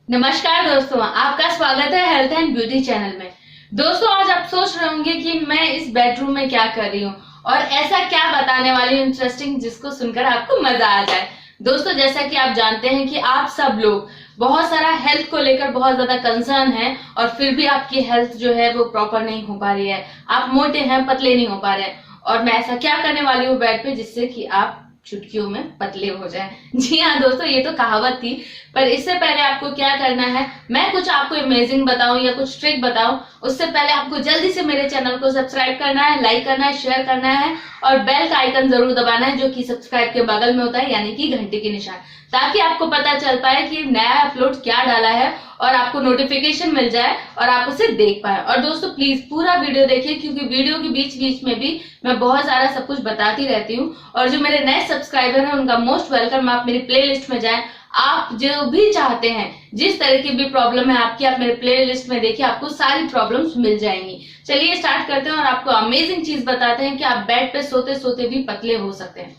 नमस्कार दोस्तों, आपका स्वागत है हेल्थ एंड ब्यूटी चैनल में। दोस्तों, आज आप सोच रहे होंगे कि मैं इस बेडरूम में क्या कर रही हूँ और ऐसा क्या बताने वाली हूँ इंटरेस्टिंग जिसको सुनकर आपको मजा आ जाए। दोस्तों, जैसा कि आप जानते हैं कि आप सब लोग बहुत सारा हेल्थ को लेकर बहुत ज्यादा कंसर्न है और फिर भी आपकी हेल्थ जो है वो प्रॉपर नहीं हो पा रही है। आप मोटे हैं, पतले नहीं हो पा रहे हैं, और मैं ऐसा क्या करने वाली हूँ बेड पे जिससे कि आप चुटकियों में पतले हो जाए। जी हाँ दोस्तों, ये तो कहावत थी, पर इससे पहले आपको क्या करना है, मैं कुछ आपको अमेजिंग बताऊं या कुछ ट्रिक बताऊं, उससे पहले आपको जल्दी से मेरे चैनल को सब्सक्राइब करना है, लाइक करना है, शेयर करना है और बेल का आइकन जरूर दबाना है जो कि सब्सक्राइब के बगल में होता है, यानी कि घंटे के निशान, ताकि आपको पता चल पाए कि नया अपलोड क्या डाला है और आपको नोटिफिकेशन मिल जाए और आप उसे देख पाए। और दोस्तों, प्लीज पूरा वीडियो देखिए, क्योंकि वीडियो के बीच बीच में भी मैं बहुत सारा सब कुछ बताती रहती हूँ। और जो मेरे नए सब्सक्राइबर हैं उनका मोस्ट वेलकम। आप मेरी प्लेलिस्ट में जाएं, आप जो भी चाहते हैं, जिस तरह की भी प्रॉब्लम है आपकी, आप मेरे प्लेलिस्ट में देखिए, आपको सारी प्रॉब्लम्स मिल जाएंगी। चलिए स्टार्ट करते हैं और आपको अमेजिंग चीज बताते हैं कि आप बेड पे सोते सोते भी पतले हो सकते हैं।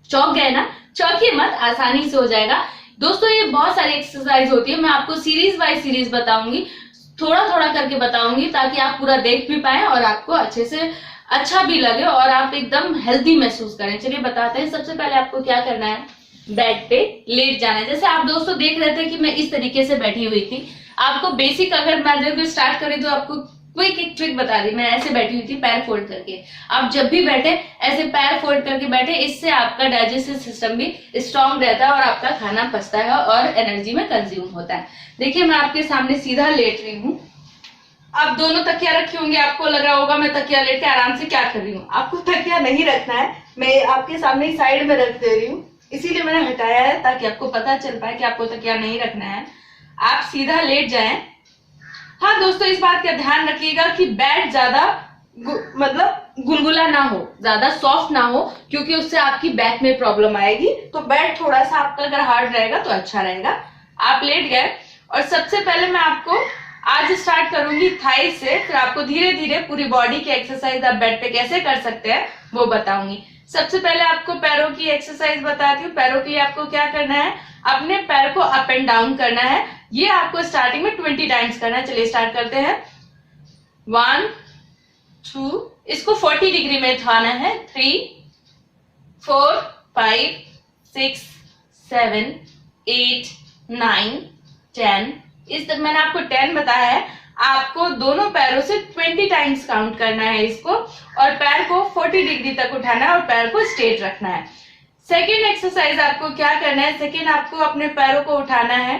चौंक गए ना? चौंकिए मत, आसानी से हो जाएगा। दोस्तों, ये बहुत सारी एक्सरसाइज होती है, मैं आपको सीरीज बाय सीरीज बताऊंगी, थोड़ा थोड़ा करके बताऊंगी, ताकि आप पूरा देख भी पाए और आपको अच्छे से अच्छा भी लगे और आप एकदम हेल्दी महसूस करें। चलिए बताते हैं। सबसे पहले आपको क्या करना है, बेड पे लेट जाना है। जैसे आप दोस्तों देख रहे थे कि मैं इस तरीके से बैठी हुई थी। आपको बेसिक, अगर मैं जब स्टार्ट करें तो आपको क्विक एक ट्रिक बता दी। मैं ऐसे बैठी हुई थी पैर फोल्ड करके। आप जब भी बैठे ऐसे पैर फोल्ड करके बैठे, इससे आपका डाइजेस्टिव सिस्टम भी स्ट्रांग रहता है और आपका खाना पचता है और एनर्जी में कंज्यूम होता है। देखिए, मैं आपके सामने सीधा लेट रही हूँ। आप दोनों तकिया रखी होंगे, आपको लग रहा होगा मैं तकिया लेट के आराम से क्या कर रही हूँ। आपको तकिया नहीं रखना है, मैं आपके सामने साइड में रख दे रही हूँ, इसीलिए मैंने हटाया है ताकि आपको पता चल पाए कि आपको तकिया नहीं रखना है। आप सीधा लेट जाएं। हाँ दोस्तों, इस बात का ध्यान रखिएगा कि बेड ज्यादा मतलब गुलगुला ना हो, ज्यादा सॉफ्ट ना हो, क्योंकि उससे आपकी बैक में प्रॉब्लम आएगी। तो बेड थोड़ा सा आपका अगर हार्ड रहेगा तो अच्छा रहेगा। आप लेट गए और सबसे पहले मैं आपको आज स्टार्ट करूंगी थाई से, फिर आपको धीरे धीरे पूरी बॉडी की एक्सरसाइज आप बेड पे कैसे कर सकते हैं वो बताऊंगी। सबसे पहले आपको पैरों की एक्सरसाइज बताती हूँ। पैरों के लिए आपको क्या करना है, अपने पैर को अप एंड डाउन करना है। ये आपको स्टार्टिंग में 20 टाइम्स करना है। चलिए स्टार्ट करते हैं। 1 2, इसको 40 डिग्री में उठाना है। 3 4 5 6 7 8 9 10। इस तक मैंने आपको 10 बताया है। आपको दोनों पैरों से 20 टाइम्स काउंट करना है इसको, और पैर को 40 डिग्री तक उठाना है और पैर को स्ट्रेट रखना है। सेकेंड एक्सरसाइज आपको क्या करना है, सेकेंड आपको अपने पैरों को उठाना है,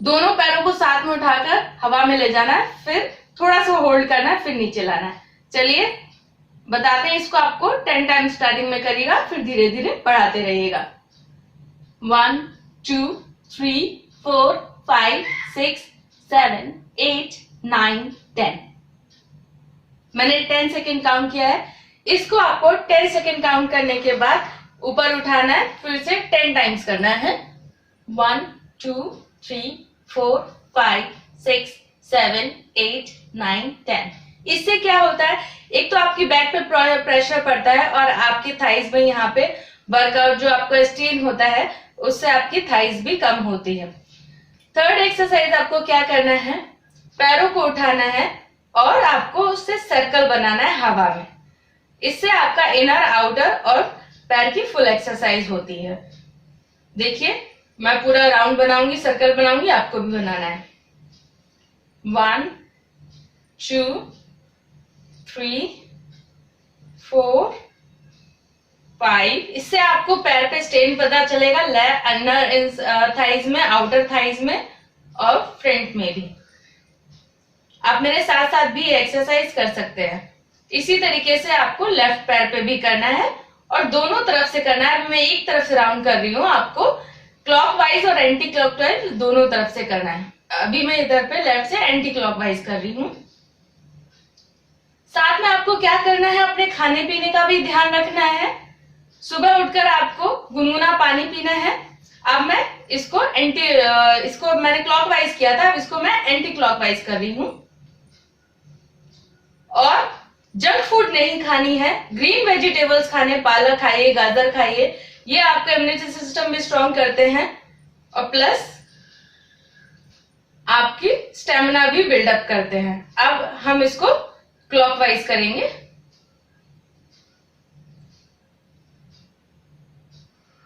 दोनों पैरों को साथ में उठाकर हवा में ले जाना है, फिर थोड़ा सा होल्ड करना है, फिर नीचे लाना है। चलिए बताते हैं इसको। आपको 10 टाइम स्टार्टिंग में करिएगा, फिर धीरे धीरे बढ़ाते रहिएगा। 1 2 3 4 5 6 7 8 9 10। मैंने 10 सेकेंड काउंट किया है। इसको आपको 10 सेकेंड काउंट करने के बाद ऊपर उठाना है, फिर से 10 टाइम्स करना है। 1 2 3 4 5 6 7 8 9 10। इससे क्या होता है, एक तो आपकी बैक पे प्रेशर पड़ता है और आपकी थाइज में यहाँ पे वर्कआउट जो आपका स्ट्रेन होता है उससे आपकी थाइज भी कम होती है। थर्ड एक्सरसाइज आपको क्या करना है, पैरों को उठाना है और आपको उससे सर्कल बनाना है हवा में। इससे आपका इनर आउटर और पैर की फुल एक्सरसाइज होती है। देखिए, मैं पूरा राउंड बनाऊंगी, सर्कल बनाऊंगी, आपको भी बनाना है। 1 2 3 4 5। इससे आपको पैर पे स्ट्रेन पता चलेगा, अंदर थाइज में, आउटर थाइज में और फ्रंट में भी। आप मेरे साथ साथ भी एक्सरसाइज कर सकते हैं। इसी तरीके से आपको लेफ्ट पैर पे भी करना है और दोनों तरफ से करना है। मैं एक तरफ से राउंड कर रही हूँ, आपको क्लॉकवाइज और एंटी क्लॉकवाइज दोनों तरफ से करना है। अभी मैं इधर पे लेफ्ट से एंटी क्लॉकवाइज कर रही हूँ। साथ में आपको क्या करना है, अपने खाने पीने का भी ध्यान रखना है। सुबह उठकर आपको गुनगुना पानी पीना है। अब मैं इसको इसको मैंने क्लॉकवाइज किया था, अब इसको मैं एंटी क्लॉकवाइज कर रही हूँ। और जंक फूड नहीं खानी है, ग्रीन वेजिटेबल्स खाने, पालक खाइए, गाजर खाइए, ये आपका इम्यूनिटी सिस्टम भी स्ट्रांग करते हैं। और प्लस आपकी स्टेमिना भी बिल्डअप करते हैं। अब हम इसको क्लॉकवाइज करेंगे।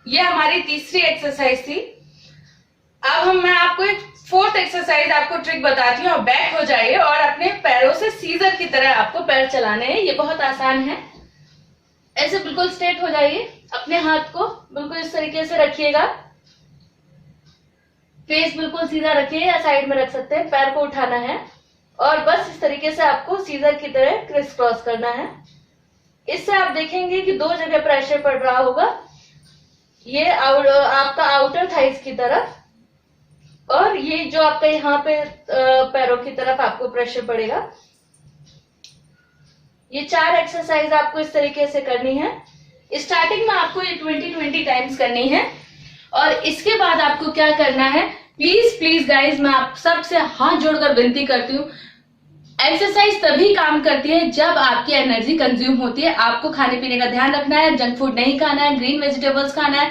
ये हमारी तीसरी एक्सरसाइज थी। अब मैं आपको एक फोर्थ एक्सरसाइज आपको ट्रिक बताती हूँ। बैक हो जाइए और अपने पैरों से सीजर की तरह आपको पैर चलाने हैं। ये बहुत आसान है। ऐसे बिल्कुल स्ट्रेट हो जाइए, अपने हाथ को बिल्कुल इस तरीके से रखिएगा, फेस बिल्कुल सीधा रखिए या साइड में रख सकते हैं। पैर को उठाना है और बस इस तरीके से आपको सीजर की तरह क्रिस क्रॉस करना है। इससे आप देखेंगे कि 2 जगह प्रेशर पड़ रहा होगा, ये आपका आउटर थाइस की तरफ और ये जो आपका यहाँ पे पैरों की तरफ आपको प्रेशर पड़ेगा। ये 4 एक्सरसाइज आपको इस तरीके से करनी है। स्टार्टिंग में आपको ये 20-20 टाइम्स करनी है और इसके बाद आपको क्या करना है, प्लीज प्लीज गाइज, मैं आप सबसे हाथ जोड़कर विनती करती हूँ, एक्सरसाइज तभी काम करती है जब आपकी एनर्जी कंज्यूम होती है। आपको खाने पीने का ध्यान रखना है, जंक फूड नहीं खाना है, ग्रीन वेजिटेबल्स खाना है,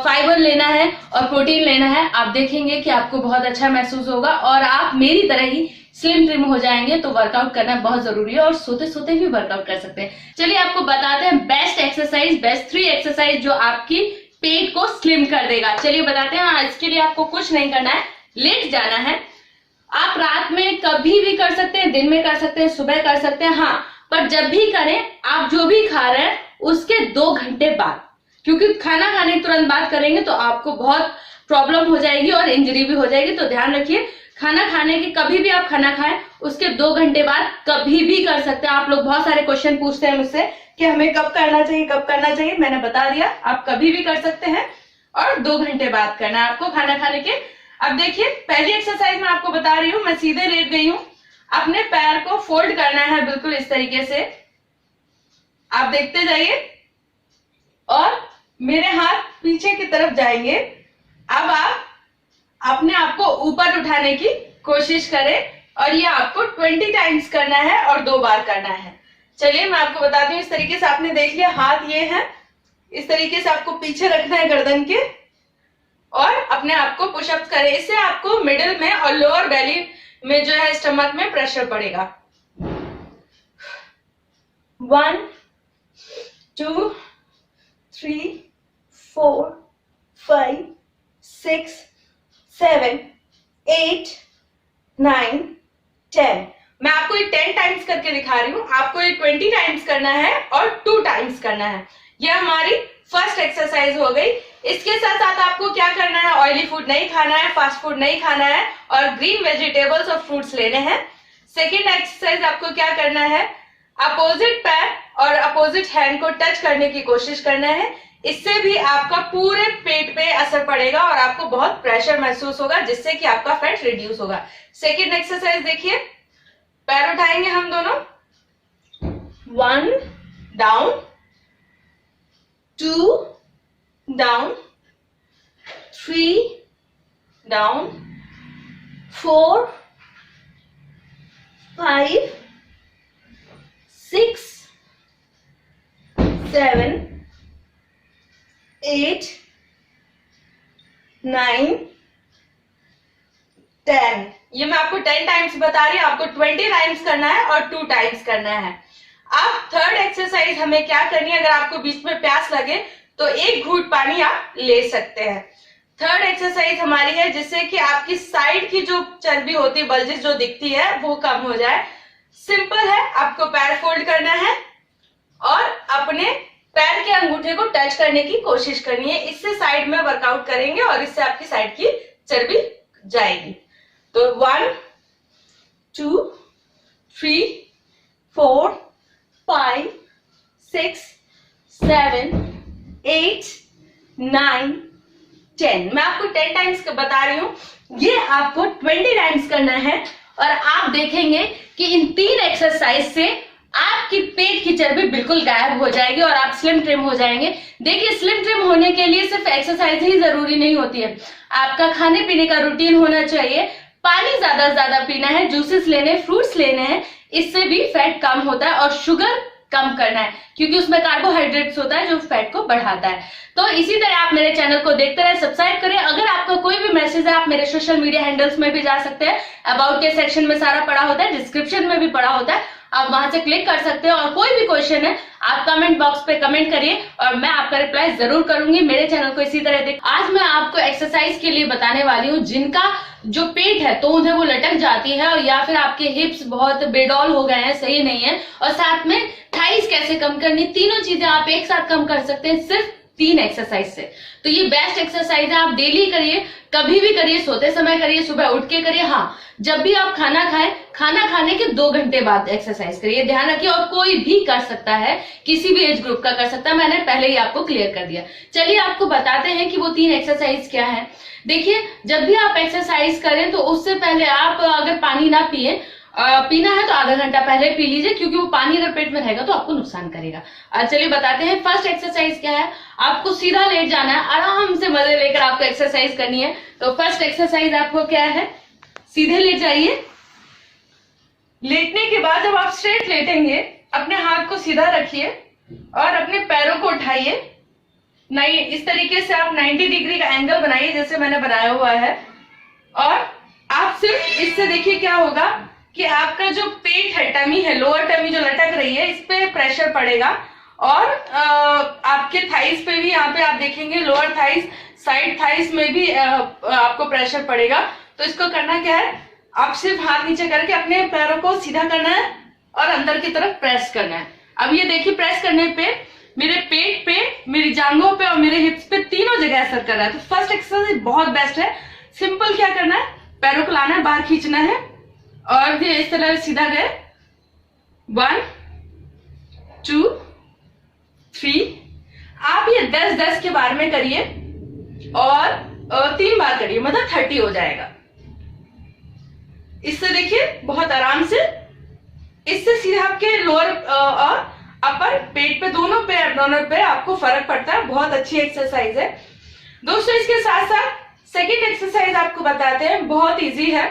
फाइबर लेना है और प्रोटीन लेना है। आप देखेंगे कि आपको बहुत अच्छा महसूस होगा और आप मेरी तरह ही स्लिम ट्रिम हो जाएंगे। तो वर्कआउट करना बहुत जरूरी है और सोते सोते भी वर्कआउट कर सकते हैं। चलिए आपको बताते हैं बेस्ट एक्सरसाइज, बेस्ट 3 एक्सरसाइज जो आपकी पेट को स्लिम कर देगा। चलिए बताते हैं। इसके लिए आपको कुछ नहीं करना है, लेट जाना है। आप रात में कभी भी कर सकते हैं, दिन में कर सकते हैं, सुबह कर सकते हैं, हाँ, पर जब भी करें आप जो भी खा रहे हैं उसके 2 घंटे बाद, क्योंकि खाना खाने के तुरंत बाद करेंगे तो आपको बहुत प्रॉब्लम हो जाएगी और इंजरी भी हो जाएगी। तो ध्यान रखिए, खाना खाने के कभी भी आप खाना खाएं उसके 2 घंटे बाद कभी भी कर सकते हैं। आप लोग बहुत सारे क्वेश्चन पूछते हैं मुझसे कि हमें कब करना चाहिए, कब करना चाहिए। मैंने बता दिया, आप कभी भी कर सकते हैं और 2 घंटे बाद करना है आपको खाना खाने के। अब देखिए, पहली एक्सरसाइज मैं आपको बता रही हूँ। मैं सीधे लेट गई हूँ, अपने पैर को फोल्ड करना है बिल्कुल इस तरीके से। आप देखते जाइए और मेरे हाथ पीछे की तरफ जाएंगे। अब आप अपने आप को ऊपर उठाने की कोशिश करें और ये आपको 20 टाइम्स करना है और 2 बार करना है। चलिए मैं आपको बताती हूँ। इस तरीके से आपने देख लिया, हाथ ये है, इस तरीके से आपको पीछे रखना है गर्दन के और अपने आप को पुशअप करें। इससे आपको मिडिल में और लोअर बेली में जो है स्टमक में प्रेशर पड़ेगा। 1 2 3 4 5 6 7 8 9 10। मैं आपको ये 10 टाइम्स करके दिखा रही हूँ। आपको ये 20 टाइम्स करना है और 2 टाइम्स करना है। यह हमारी फर्स्ट एक्सरसाइज हो गई। इसके साथ साथ आपको क्या करना है, ऑयली फूड नहीं खाना है, फास्ट फूड नहीं खाना है और ग्रीन वेजिटेबल्स और फ्रूट्स लेने हैं। सेकेंड एक्सरसाइज आपको क्या करना है, अपोजिट पैर और अपोजिट हैंड को टच करने की कोशिश करना है। इससे भी आपका पूरे पेट पे असर पड़ेगा और आपको बहुत प्रेशर महसूस होगा, जिससे कि आपका फैट रिड्यूस होगा। सेकेंड एक्सरसाइज देखिए, पैर उठाएंगे हम दोनों, 1 डाउन, 2 down, 3 down, 4 5 6 7 8 9 10। ये मैं आपको 10 टाइम्स बता रही हूँ, आपको 20 टाइम्स करना है और 2 टाइम्स करना है। अब थर्ड एक्सरसाइज हमें क्या करनी है, अगर आपको बीच में प्यास लगे तो 1 घूंट पानी आप ले सकते हैं। थर्ड एक्सरसाइज हमारी है जिससे कि आपकी साइड की जो चर्बी होती है, बल्जेस जो दिखती है, वो कम हो जाए। सिंपल है, आपको पैर फोल्ड करना है और अपने पैर के अंगूठे को टच करने की कोशिश करनी है। इससे साइड में वर्कआउट करेंगे और इससे आपकी साइड की चर्बी जाएगी। तो 1 2 3 4 5 6 7 8 9 10। मैं आपको 10 टाइम्स बता रही हूँ, ये आपको 20 टाइम्स करना है और आप देखेंगे कि इन 3 एक्सरसाइज से आपकी पेट की चर्बी बिल्कुल गायब हो जाएगी और आप स्लिम ट्रिम हो जाएंगे। देखिए, स्लिम ट्रिम होने के लिए सिर्फ एक्सरसाइज ही जरूरी नहीं होती है, आपका खाने पीने का रूटीन होना चाहिए। पानी ज्यादा से ज्यादा पीना है, जूसेस लेने, फ्रूट्स लेने हैं, इससे भी फैट कम होता है और शुगर कम करना है, क्योंकि उसमें कार्बोहाइड्रेट्स होता है जो फैट को बढ़ाता है। तो इसी तरह आप मेरे चैनल को देखते रहे, सब्सक्राइब करें। अगर आपका कोई भी मैसेज है, आप मेरे सोशल मीडिया हैंडल्स में भी जा सकते हैं, अबाउट के सेक्शन में सारा पड़ा होता है, डिस्क्रिप्शन में भी पड़ा होता है, आप वहां से क्लिक कर सकते हो। और कोई भी क्वेश्चन है आप कमेंट बॉक्स पे कमेंट करिए और मैं आपका रिप्लाई जरूर करूंगी। मेरे चैनल को इसी तरह देख। आज मैं आपको एक्सरसाइज के लिए बताने वाली हूँ जिनका जो पेट है तो उन्हें वो लटक जाती है, और या फिर आपके हिप्स बहुत बेडौल हो गए हैं, सही नहीं है, और साथ में थाइस कैसे कम करनी, तीनों चीजें आप एक साथ कम कर सकते हैं सिर्फ 3 एक्सरसाइज से। तो ये बेस्ट एक्सरसाइज है, आप डेली करिए, कभी भी करिए, सोते समय करिए, सुबह उठ के करिए। हाँ, जब भी आप खाना खाएं, खाना खाने के 2 घंटे बाद एक्सरसाइज करिए, ध्यान रखिए। और कोई भी कर सकता है, किसी भी एज ग्रुप का कर सकता है, मैंने पहले ही आपको क्लियर कर दिया। चलिए आपको बताते हैं कि वो 3 एक्सरसाइज क्या है। देखिए, जब भी आप एक्सरसाइज करें तो उससे पहले आप अगर पानी ना पिए, पीना है तो आधा घंटा पहले पी लीजिए, क्योंकि वो पानी अगर पेट में रहेगा तो आपको नुकसान करेगा। चलिए बताते हैं फर्स्ट एक्सरसाइज क्या है। आपको सीधा लेट जाना है, आराम से मजे लेकर आपको एक्सरसाइज करनी है। तो फर्स्ट एक्सरसाइज आपको क्या है, सीधे लेट जाइए। लेटने के बाद जब आप स्ट्रेट लेटेंगे, अपने हाथ को सीधा रखिए और अपने पैरों को उठाइए। नहीं, इस तरीके से आप 90 डिग्री का एंगल बनाइए जैसे मैंने बनाया हुआ है। और आप सिर्फ इससे देखिए क्या होगा कि आपका जो पेट है, टमी है, लोअर टमी जो लटक रही है, इस पे प्रेशर पड़ेगा। और आपके थाइस पे भी, यहाँ पे आप देखेंगे लोअर थाइस, साइड थाइस में भी आपको प्रेशर पड़ेगा। तो इसको करना क्या है, आप सिर्फ हाथ नीचे करके अपने पैरों को सीधा करना है और अंदर की तरफ प्रेस करना है। अब ये देखिए, प्रेस करने पे मेरे पेट पे, मेरी जांघों पे और मेरे हिप्स पे तीनों जगह असर कर रहा है। तो फर्स्ट एक्सरसाइज बहुत बेस्ट है। सिंपल क्या करना है, पैरों को लाना है, बाहर खींचना है और ये इस तरह सीधा गए। 1 2 3। आप ये 10-10 के बार में करिए और 3 बार करिए, मतलब 30 हो जाएगा। इससे देखिए बहुत आराम से, इससे सीधा आपके लोअर और अपर पेट पे, दोनों पे, एब्डोमेन पे आपको फर्क पड़ता है। बहुत अच्छी एक्सरसाइज है दोस्तों। इसके साथ साथ सेकंड एक्सरसाइज आपको बताते हैं, बहुत इजी है।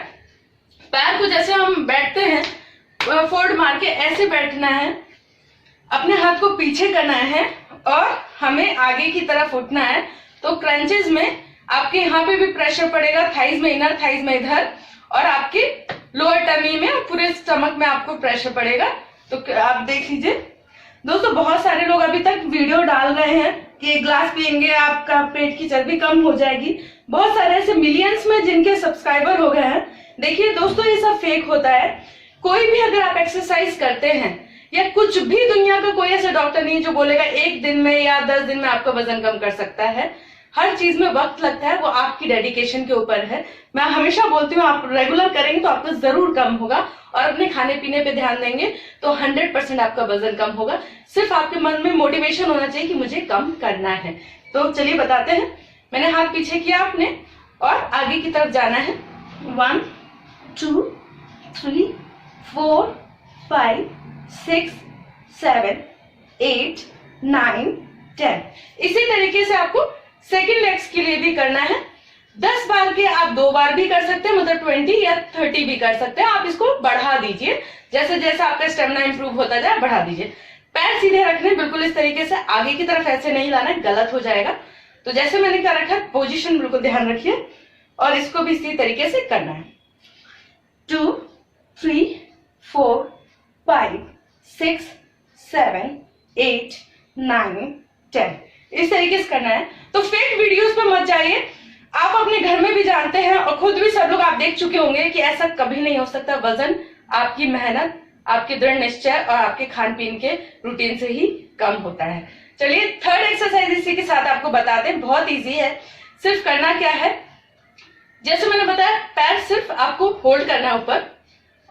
पैर को जैसे हम बैठते हैं, फोल्ड मार के ऐसे बैठना है, अपने हाथ को पीछे करना है और हमें आगे की तरफ उठना है। तो क्रंचेस में आपके यहाँ पे भी प्रेशर पड़ेगा, थाइज में, इनर थाइज में इधर, और आपके लोअर टमी में और पूरे स्टमक में आपको प्रेशर पड़ेगा। तो आप देख लीजिए दोस्तों, बहुत सारे लोग अभी तक वीडियो डाल रहे हैं कि 1 ग्लास पियेंगे आपका पेट की चर्बी कम हो जाएगी। बहुत सारे ऐसे मिलियंस में जिनके सब्सक्राइबर हो गए हैं। देखिए दोस्तों, ये सब फेक होता है। कोई भी अगर आप एक्सरसाइज करते हैं या कुछ भी, दुनिया का कोई ऐसा डॉक्टर नहीं जो बोलेगा 1 दिन में या 10 दिन में आपका वजन कम कर सकता है। हर चीज में वक्त लगता है, वो आपकी डेडिकेशन के ऊपर है। मैं हमेशा बोलती हूँ, आप रेगुलर करेंगे तो आपका जरूर कम होगा, और अपने खाने पीने पे ध्यान देंगे तो 100% आपका वजन कम होगा। सिर्फ आपके मन में मोटिवेशन होना चाहिए कि मुझे कम करना है। तो चलिए बताते हैं। मैंने हाथ पीछे किया आपने, और आगे की तरफ जाना है। 1 2 3 4 5 6 7 8 9 10। इसी तरीके से आपको सेकेंड लेग्स के लिए भी करना है। 10 बार के आप 2 बार भी कर सकते हैं, मतलब 20 या 30 भी कर सकते हैं। आप इसको बढ़ा दीजिए, जैसे जैसे आपका स्टेमिना इंप्रूव होता जाए बढ़ा दीजिए। पैर सीधे रखने, बिल्कुल इस तरीके से, आगे की तरफ ऐसे नहीं लाना है, गलत हो जाएगा। तो जैसे मैंने क्या रखा है, पोजीशन बिल्कुल ध्यान रखिए, और इसको भी इसी तरीके से करना है। 2 3 4 5 6 7 8 9 10, इस तरीके से करना है। तो फेक वीडियोस पे मत जाइए। आप अपने घर में भी जानते हैं और खुद भी सब लोग आप देख चुके होंगे कि ऐसा कभी नहीं हो सकता। वजन आपकी मेहनत, आपके दृढ़ निश्चय और आपके खान पीन के रूटीन से ही कम होता है। चलिए थर्ड एक्सरसाइज इसी के साथ आपको बताते हैं, बहुत इजी है। सिर्फ करना क्या है, जैसे मैंने बताया, पैर सिर्फ आपको होल्ड करना है ऊपर,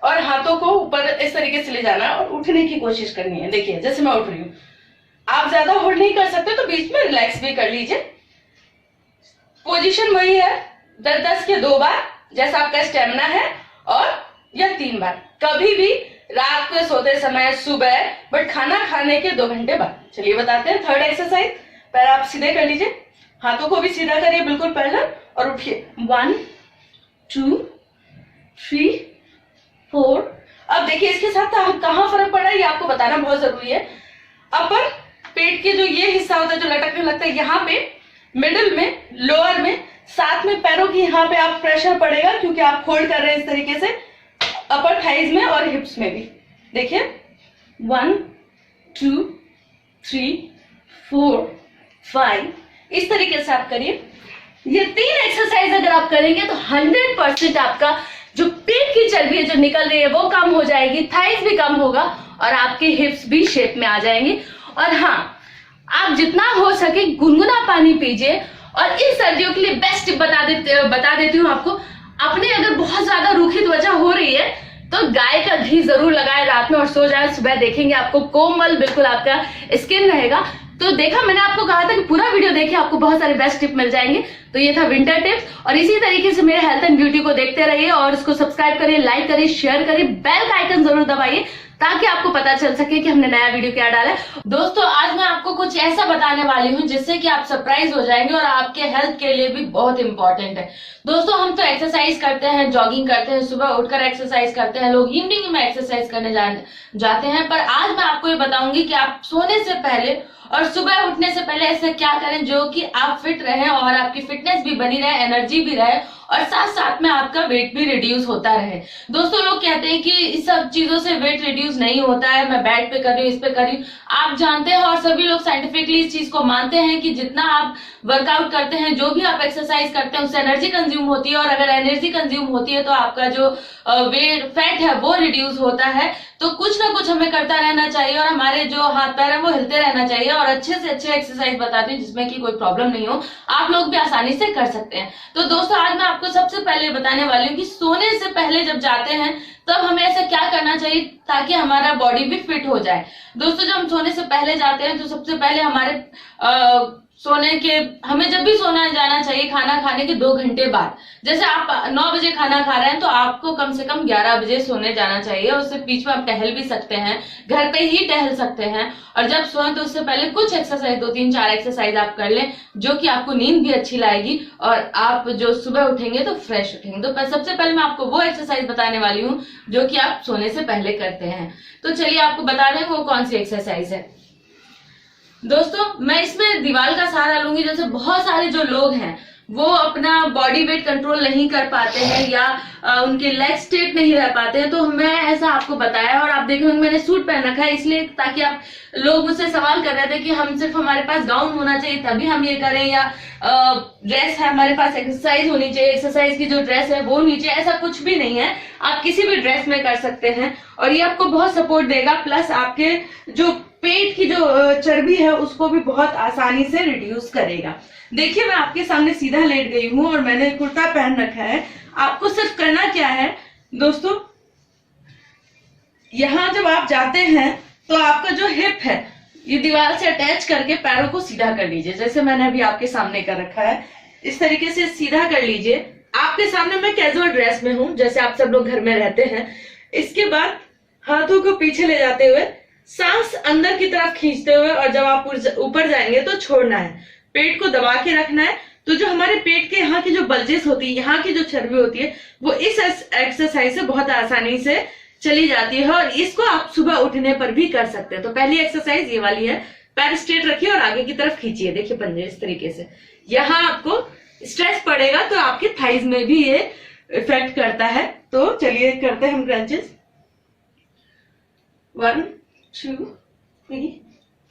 और हाथों को ऊपर इस तरीके से ले जाना है और उठने की कोशिश करनी है। देखिए जैसे मैं उठ रही हूँ, आप ज्यादा होल्ड नहीं कर सकते तो बीच में रिलैक्स भी कर लीजिए। पोजीशन वही है, 10-10 के 2 बार जैसा आपका स्टेमिना है, और या 3 बार, कभी भी रात को सोते समय, सुबह, बट खाना खाने के 2 घंटे बाद। चलिए बताते हैं थर्ड एक्सरसाइज। पैर आप सीधे कर लीजिए, हाथों को भी सीधा करिए बिल्कुल पैरेलल, और उठिए। 1 2 3 4 अब देखिए इसके साथ कहाँ फर्क पड़ा है ये आपको बताना बहुत जरूरी है। अपर पेट के जो ये हिस्सा होता है जो लटकने लगता है यहाँ पे, मिडिल में, लोअर में, साथ में पैरों की यहाँ पे आप प्रेशर पड़ेगा क्योंकि आप होल्ड कर रहे हैं इस तरीके से अपर थाइज में और हिप्स में भी। देखिए 1 2 3 4 5 इस तरीके से आप करिए। ये 3 एक्सरसाइज अगर आप करेंगे तो 100% आपका जो पेट की चर्बी है जो निकल रही है वो कम हो जाएगी, थाइज भी कम होगा और आपके हिप्स भी शेप में आ जाएंगे। और हाँ, आप जितना हो सके गुनगुना पानी पीजिए। और इन सर्दियों के लिए बेस्ट टिप बता देती हूँ आपको। अपने अगर बहुत ज्यादा रूखी त्वचा हो रही है तो गाय का घी जरूर लगाए रात में और सो जाए, सुबह देखेंगे आपको कोमल बिल्कुल आपका स्किन रहेगा। तो देखा, मैंने आपको कहा था कि पूरा वीडियो देखिए, आपको बहुत सारे बेस्ट टिप मिल जाएंगे। तो ये था विंटर टिप्स। और इसी तरीके से मेरे हेल्थ एंड ब्यूटी को देखते रहिए और इसको सब्सक्राइब करिए, लाइक करिए, शेयर करिए, बेल का आइकन जरूर दबाइए ताकि आपको पता चल सके कि हमने नया वीडियो क्या डाला है। दोस्तों आज मैं आपको कुछ ऐसा बताने वाली हूँ जिससे कि आप सरप्राइज हो जाएंगे और आपके हेल्थ के लिए भी बहुत इंपॉर्टेंट है। दोस्तों हम तो एक्सरसाइज करते हैं, जॉगिंग करते हैं, सुबह उठकर एक्सरसाइज करते हैं, लोग इवनिंग में एक्सरसाइज करने जाते हैं। पर आज मैं आपको ये बताऊंगी कि आप सोने से पहले और सुबह उठने से पहले ऐसे क्या करें जो कि आप फिट रहें और आपकी फिटनेस भी बनी रहे, एनर्जी भी रहे और साथ साथ में आपका वेट भी रिड्यूस होता रहे। दोस्तों लोग कहते हैं कि इस सब चीजों से वेट रिड्यूस नहीं होता है, मैं बेड पे कर रही हूँ, इस पे कर रही हूँ। आप जानते हैं और सभी लोग साइंटिफिकली इस चीज को मानते हैं कि जितना आप वर्कआउट करते हैं, जो भी आप एक्सरसाइज करते हैं, उससे एनर्जी कंज्यूम होती है और अगर एनर्जी कंज्यूम होती है तो आपका जो वेट फैट है वो रिड्यूस होता है। तो कुछ ना कुछ हमें करता रहना चाहिए और हमारे जो हाथ पैर है वो हिलते रहना चाहिए। और अच्छे से अच्छे एक्सरसाइज बताती हूँ जिसमें कि कोई प्रॉब्लम नहीं हो, आप लोग भी आसानी से कर सकते हैं। तो दोस्तों आज मैं आपको सबसे पहले बताने वाली हूँ कि सोने से पहले जब जाते हैं तब हमें ऐसा क्या करना चाहिए ताकि हमारा बॉडी भी फिट हो जाए। दोस्तों जब हम सोने से पहले जाते हैं तो सबसे पहले हमें जब भी सोना जाना चाहिए खाना खाने के 2 घंटे बाद। जैसे आप 9 बजे खाना खा रहे हैं तो आपको कम से कम 11 बजे सोने जाना चाहिए। उससे बीच में आप टहल भी सकते हैं, घर पे ही टहल सकते हैं। और जब सोएं तो उससे पहले कुछ एक्सरसाइज 2-3-4 एक्सरसाइज आप कर लें जो कि आपको नींद भी अच्छी लाएगी और आप जो सुबह उठेंगे तो फ्रेश उठेंगे। तो सबसे पहले मैं आपको वो एक्सरसाइज बताने वाली हूँ जो कि आप सोने से पहले करते हैं। तो चलिए आपको बता दें वो कौन सी एक्सरसाइज है। दोस्तों मैं इसमें दीवार का सहारा लूंगी। जैसे बहुत सारे जो लोग हैं वो अपना बॉडी वेट कंट्रोल नहीं कर पाते हैं या उनके लेग स्ट्रेट नहीं रह पाते हैं, तो मैं ऐसा आपको बताया। और आप देखेंगे मैंने सूट पहन रखा है इसलिए ताकि आप लोग मुझसे सवाल कर रहे थे कि हम सिर्फ हमारे पास गाउन होना चाहिए तभी हम ये करें या ड्रेस है हमारे पास, एक्सरसाइज होनी चाहिए, एक्सरसाइज की जो ड्रेस है वो नीचे। ऐसा कुछ भी नहीं है, आप किसी भी ड्रेस में कर सकते हैं और ये आपको बहुत सपोर्ट देगा। प्लस आपके जो पेट की जो चर्बी है उसको भी बहुत आसानी से रिड्यूस करेगा। देखिए मैं आपके सामने सीधा लेट गई हूं और मैंने कुर्ता पहन रखा है। आपको सिर्फ करना क्या है दोस्तों, यहाँ जब आप जाते हैं तो आपका जो हिप है ये दीवार से अटैच करके पैरों को सीधा कर लीजिए। जैसे मैंने अभी आपके सामने कर रखा है इस तरीके से सीधा कर लीजिए। आपके सामने मैं कैजुअल ड्रेस में हूं जैसे आप सब लोग घर में रहते हैं। इसके बाद हाथों को पीछे ले जाते हुए सांस अंदर की तरफ खींचते हुए और जब आप ऊपर जाएंगे तो छोड़ना है, पेट को दबा के रखना है। तो जो हमारे पेट के यहाँ की जो बल्जेस होती है, यहाँ की जो चर्बी होती है वो इस एक्सरसाइज से बहुत आसानी से चली जाती है और इसको आप सुबह उठने पर भी कर सकते हैं। तो पहली एक्सरसाइज ये वाली है, पैर स्ट्रेट रखिए और आगे की तरफ खींचिए। देखिए पंजे इस तरीके से, यहाँ आपको स्ट्रेस पड़ेगा तो आपके थाइज में भी ये इफेक्ट करता है। तो चलिए करते हैं हम क्रंचेस। 1 2 3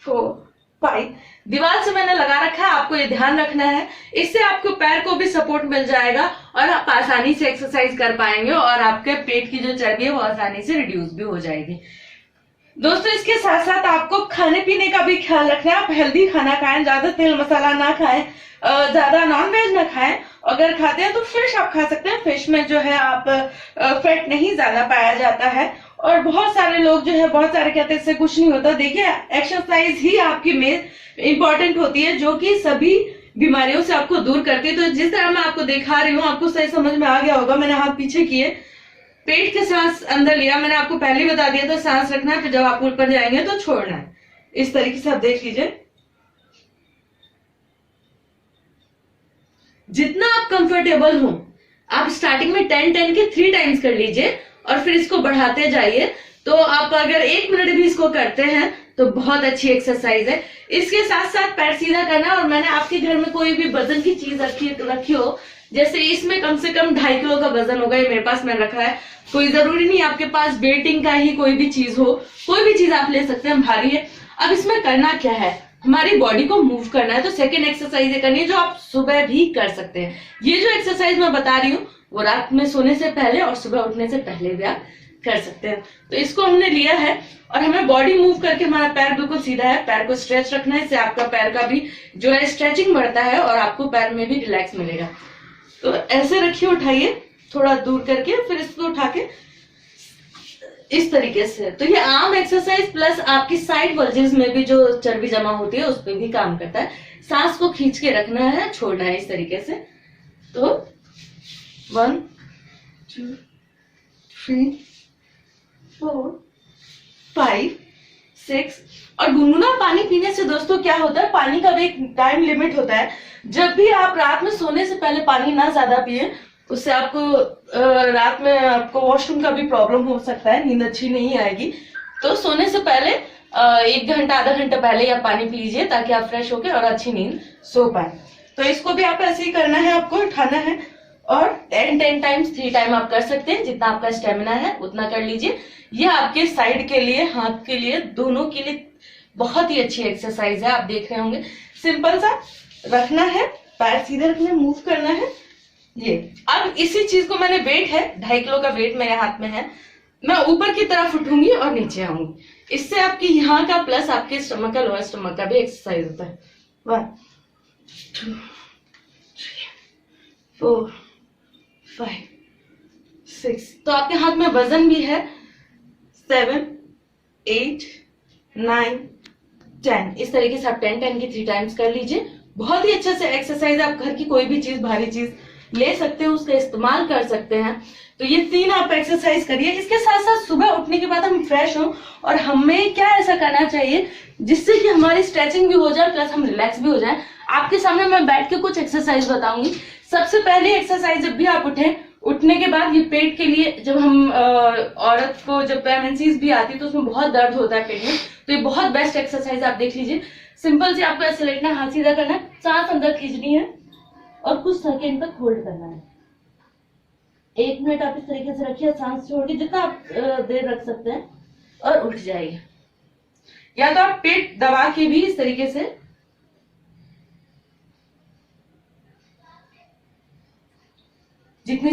4 5 दीवार से मैंने लगा रखा है, आपको ये ध्यान रखना है। इससे आपको पैर को भी सपोर्ट मिल जाएगा और आप आसानी से एक्सरसाइज कर पाएंगे और आपके पेट की जो चर्बी है वो आसानी से रिड्यूस भी हो जाएगी। दोस्तों इसके साथ साथ आपको खाने पीने का भी ख्याल रखना है। आप हेल्दी खाना खाएं, ज्यादा तेल मसाला ना खाएं, ज्यादा नॉन वेज ना खाएं। अगर खाते हैं तो फिश आप खा सकते हैं, फिश में जो है आप फैट नहीं ज्यादा पाया जाता है। और बहुत सारे लोग जो है बहुत सारे कहते हैं इससे कुछ नहीं होता। देखिए एक्सरसाइज ही आपकी मेन इंपॉर्टेंट होती है जो कि सभी बीमारियों से आपको दूर करती है। तो जिस तरह मैं आपको दिखा रही हूँ आपको सही समझ में आ गया होगा। मैंने हाथ पीछे किए, पेट के सांस अंदर लिया, मैंने आपको पहले ही बता दिया था सांस रखना है, फिर जब आप ऊपर जाएंगे तो छोड़ना है। इस तरीके से आप देख लीजिए। जितना आप कंफर्टेबल हो आप स्टार्टिंग में 10-10 के 3 टाइम्स कर लीजिए और फिर इसको बढ़ाते जाइए। तो आप अगर 1 मिनट भी इसको करते हैं तो बहुत अच्छी एक्सरसाइज है। इसके साथ साथ पैर सीधा करना। और मैंने आपके घर में कोई भी वजन की चीज रखी हो, जैसे इसमें कम से कम 2.5 किलो का वजन होगा, ये मेरे पास मैंने रखा है। कोई जरूरी नहीं आपके पास वेटिंग का ही कोई भी चीज हो, कोई भी चीज आप ले सकते हैं, भारी है। अब इसमें करना क्या है, हमारी बॉडी को मूव करना है। तो सेकेंड एक्सरसाइज ये करनी है जो आप सुबह भी कर सकते हैं। ये जो एक्सरसाइज मैं बता रही हूँ वो रात में सोने से पहले और सुबह उठने से पहले भी आप कर सकते हैं। तो इसको हमने लिया है और हमें बॉडी मूव करके हमारा पैर बिल्कुल सीधा है, पैर को स्ट्रेच रखना है। इससे आपका पैर का भी जो है स्ट्रेचिंग बढ़ता है और आपको पैर में भी रिलैक्स मिलेगा। तो ऐसे रखिए, उठाइए थोड़ा दूर करके, फिर इसको उठा के इस तरीके से। तो ये आर्म एक्सरसाइज प्लस आपकी साइड बल्जेस में भी जो चर्बी जमा होती है उस पर भी काम करता है। सांस को खींच के रखना है, छोड़ना है इस तरीके से। तो 1 2 3 4 5 6। और गुनगुना पानी पीने से दोस्तों क्या होता है, पानी का भी एक टाइम लिमिट होता है। जब भी आप रात में सोने से पहले पानी ना ज्यादा पिए, उससे आपको रात में आपको वॉशरूम का भी प्रॉब्लम हो सकता है, नींद अच्छी नहीं आएगी। तो सोने से पहले 1 घंटा आधा घंटा पहले आप पानी पी लीजिए ताकि आप फ्रेश होके और अच्छी नींद सो पाए। तो इसको भी आप ऐसे ही करना है, आपको उठाना है और 10 टाइम्स 3 टाइम आप कर सकते हैं। जितना आपका स्टेमिना है उतना कर लीजिए। ये आपके साइड के लिए, हाथ के लिए, दोनों के लिए बहुत ही अच्छी एक्सरसाइज है। आप देख रहे होंगे, सिंपल सा रखना है, पैर सीधे रखना है, मूव करना है। ये अब इसी चीज को मैंने, वेट है 2.5 किलो का वेट मेरे हाथ में है, मैं ऊपर की तरफ उठूंगी और नीचे आऊंगी। इससे आपकी यहाँ का प्लस आपके स्टमक का, लोअर स्टमक का भी एक्सरसाइज होता है। 1 2 3 4 5 6। तो आपके हाथ में वजन भी है। 7 8 9 10। इस तरीके से आप 10 की 3 टाइम्स कर लीजिए। बहुत ही अच्छे से एक्सरसाइज। आप घर की कोई भी चीज, भारी चीज ले सकते हो, उसका इस्तेमाल कर सकते हैं। तो ये 3 आप एक्सरसाइज करिए। इसके साथ साथ सुबह उठने के बाद हम फ्रेश हो, और हमें क्या ऐसा करना चाहिए जिससे कि हमारी स्ट्रेचिंग भी हो जाए प्लस हम रिलैक्स भी हो जाए। आपके सामने मैं बैठ के कुछ एक्सरसाइज बताऊंगी। सबसे पहली एक्सरसाइज, जब भी आप उठने के बाद ये पेट के लिए, जब हम औरत को जब प्रेगनेंसीज भी आती है तो उसमें बहुत दर्द होता है पेट में, तो ये बहुत बेस्ट एक्सरसाइज आप देख लीजिए। सिंपल से आपको ऐसे लेटना, हाथ सीधा करना है, सांस अंदर खींचनी है और कुछ सेकेंड तक होल्ड करना है। 1 मिनट आप इस तरीके से रखिए, सांस छोड़ के जितना आप देर रख सकते हैं, और उठ जाइए। या तो आप पेट दबा के भी इस तरीके से, जितनी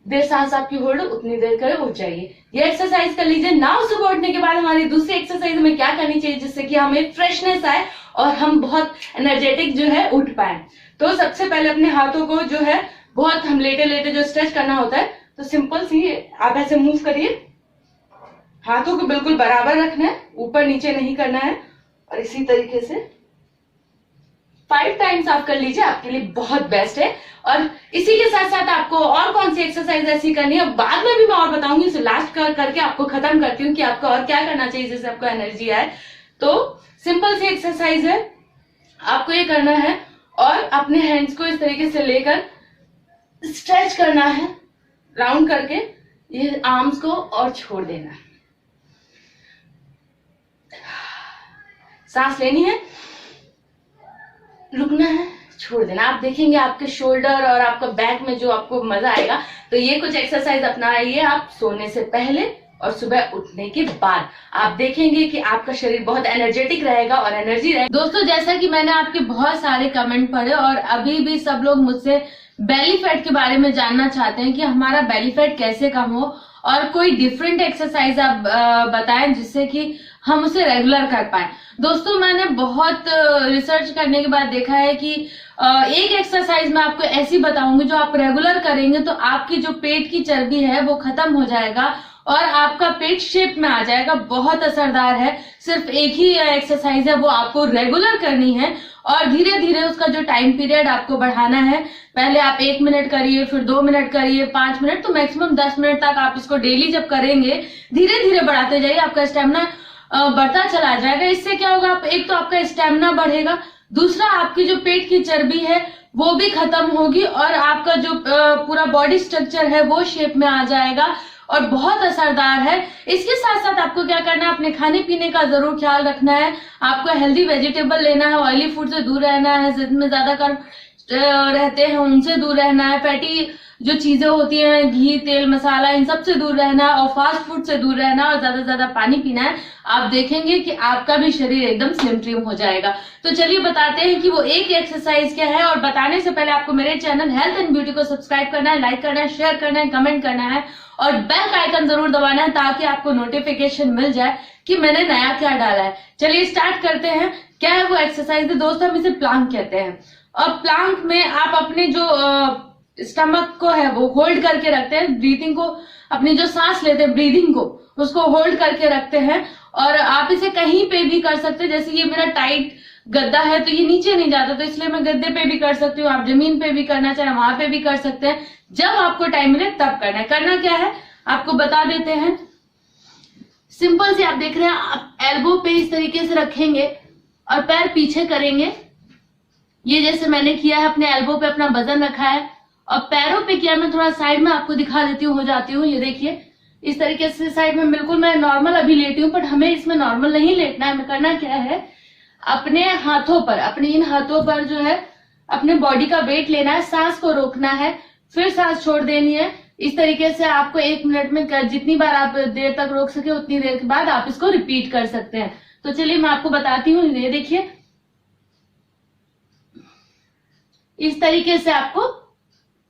देर सांस आपकी होल्ड उतनी देर करें, उठ जाइए। ये एक्सरसाइज कर लीजिए। नाउ सुबह उठने के बाद हमारी दूसरी एक्सरसाइज में क्या करनी चाहिए जिससे कि हमें फ्रेशनेस आए और हम बहुत एनर्जेटिक जो है उठ पाए। तो सबसे पहले अपने हाथों को जो है, बहुत हम लेटे लेटे जो स्ट्रेच करना होता है, तो सिंपल सी आप ऐसे मूव करिए। हाथों को बिल्कुल बराबर रखना है, ऊपर नीचे नहीं करना है। और इसी तरीके से 5 टाइम्स आप कर लीजिए, आपके लिए बहुत बेस्ट है। और इसी के साथ साथ आपको और कौन सी एक्सरसाइज ऐसी करनी है बाद में भी मैं और बताऊंगी। इसे लास्ट करके आपको खत्म करती हूँ कि आपको और क्या करना चाहिए जिससे आपको एनर्जी आए। तो सिंपल सी एक्सरसाइज है, आपको ये करना है और अपने हैंड्स को इस तरीके से लेकर स्ट्रेच करना है राउंड करके, ये आर्म्स को, और छोड़ देना है। सांस लेनी है, रुकना है, छोड़ देना। आप देखेंगे आपके शोल्डर और आपका बैक में जो आपको मजा आएगा। तो ये कुछ एक्सरसाइज अपनाइए आप सोने से पहले और सुबह उठने के बाद। आप देखेंगे कि आपका शरीर बहुत एनर्जेटिक रहेगा और एनर्जी रहेगा। दोस्तों, जैसा कि मैंने आपके बहुत सारे कमेंट पढ़े और अभी भी सब लोग मुझसे बेली फैट के बारे में जानना चाहते हैं कि हमारा बेली फैट कैसे कम हो, और कोई डिफरेंट एक्सरसाइज आप बताएं जिससे कि हम उसे रेगुलर कर पाए। दोस्तों, मैंने बहुत रिसर्च करने के बाद देखा है कि एक एक्सरसाइज मैं आपको ऐसी बताऊंगी जो आप रेगुलर करेंगे तो आपकी जो पेट की चर्बी है वो खत्म हो जाएगा और आपका पेट शेप में आ जाएगा। बहुत असरदार है। सिर्फ एक ही एक्सरसाइज है, वो आपको रेगुलर करनी है और धीरे धीरे उसका जो टाइम पीरियड आपको बढ़ाना है। पहले आप 1 मिनट करिए, फिर 2 मिनट करिए, 5 मिनट, तो मैक्सिमम 10 मिनट तक आप इसको डेली जब करेंगे, धीरे धीरे बढ़ाते जाइए, आपका स्टेमिना बढ़ता चला जाएगा। इससे क्या होगा, आप एक तो आपका स्टेमिना बढ़ेगा, दूसरा आपकी जो पेट की चर्बी है वो भी खत्म होगी और आपका जो पूरा बॉडी स्ट्रक्चर है वो शेप में आ जाएगा और बहुत असरदार है। इसके साथ साथ आपको क्या करना है, अपने खाने पीने का जरूर ख्याल रखना है। आपको हेल्दी वेजिटेबल लेना है, ऑयली फूड से दूर रहना है, जिसमें ज्यादा कार्ब रहते हैं उनसे दूर रहना है, फैटी जो चीजें होती हैं घी तेल मसाला इन सब से दूर रहना है, और फास्ट फूड से दूर रहना है, और ज्यादा से ज्यादा पानी पीना है। आप देखेंगे कि आपका भी शरीर एकदम स्लिम ट्रिम हो जाएगा। तो चलिए बताते हैं कि वो एक एक्सरसाइज क्या है। और बताने से पहले आपको मेरे चैनल हेल्थ एंड ब्यूटी को सब्सक्राइब करना है, लाइक करना है, शेयर करना है, कमेंट करना है और बेल का आइकन जरूर दबाना है ताकि आपको नोटिफिकेशन मिल जाए कि मैंने नया क्या डाला है। चलिए स्टार्ट करते हैं। क्या है वो एक्सरसाइज है दोस्तों, हम इसे प्लांक कहते हैं। और प्लांक में आप अपने जो स्टमक को है वो होल्ड करके रखते हैं, ब्रीथिंग को, अपनी जो सांस लेते हैं ब्रीदिंग को उसको होल्ड करके रखते हैं। और आप इसे कहीं पे भी कर सकते हैं, जैसे ये मेरा टाइट गद्दा है तो ये नीचे नहीं जाता, तो इसलिए मैं गद्दे पे भी कर सकती हूँ, आप जमीन पे भी करना चाहे वहां पे भी कर सकते हैं। जब आपको टाइम मिले तब करना है। करना क्या है आपको बता देते हैं, सिंपल से आप देख रहे हैं, आप एल्बो पे इस तरीके से रखेंगे और पैर पीछे करेंगे। ये जैसे मैंने किया है, अपने एल्बो पे अपना वजन रखा है और पैरों पे किया। मैं थोड़ा साइड में आपको दिखा देती हूँ, हो जाती हूँ। ये देखिए इस तरीके से साइड में बिल्कुल मैं नॉर्मल अभी लेटी हूँ, बट हमें इसमें नॉर्मल नहीं लेटना है। हमें करना क्या है, अपने हाथों पर, अपने इन हाथों पर जो है अपने बॉडी का वेट लेना है, सांस को रोकना है, फिर सांस छोड़ देनी है। इस तरीके से आपको 1 मिनट में जितनी बार आप देर तक रोक सके उतनी देर के बाद आप इसको रिपीट कर सकते हैं। तो चलिए मैं आपको बताती हूँ। ये देखिए इस तरीके से आपको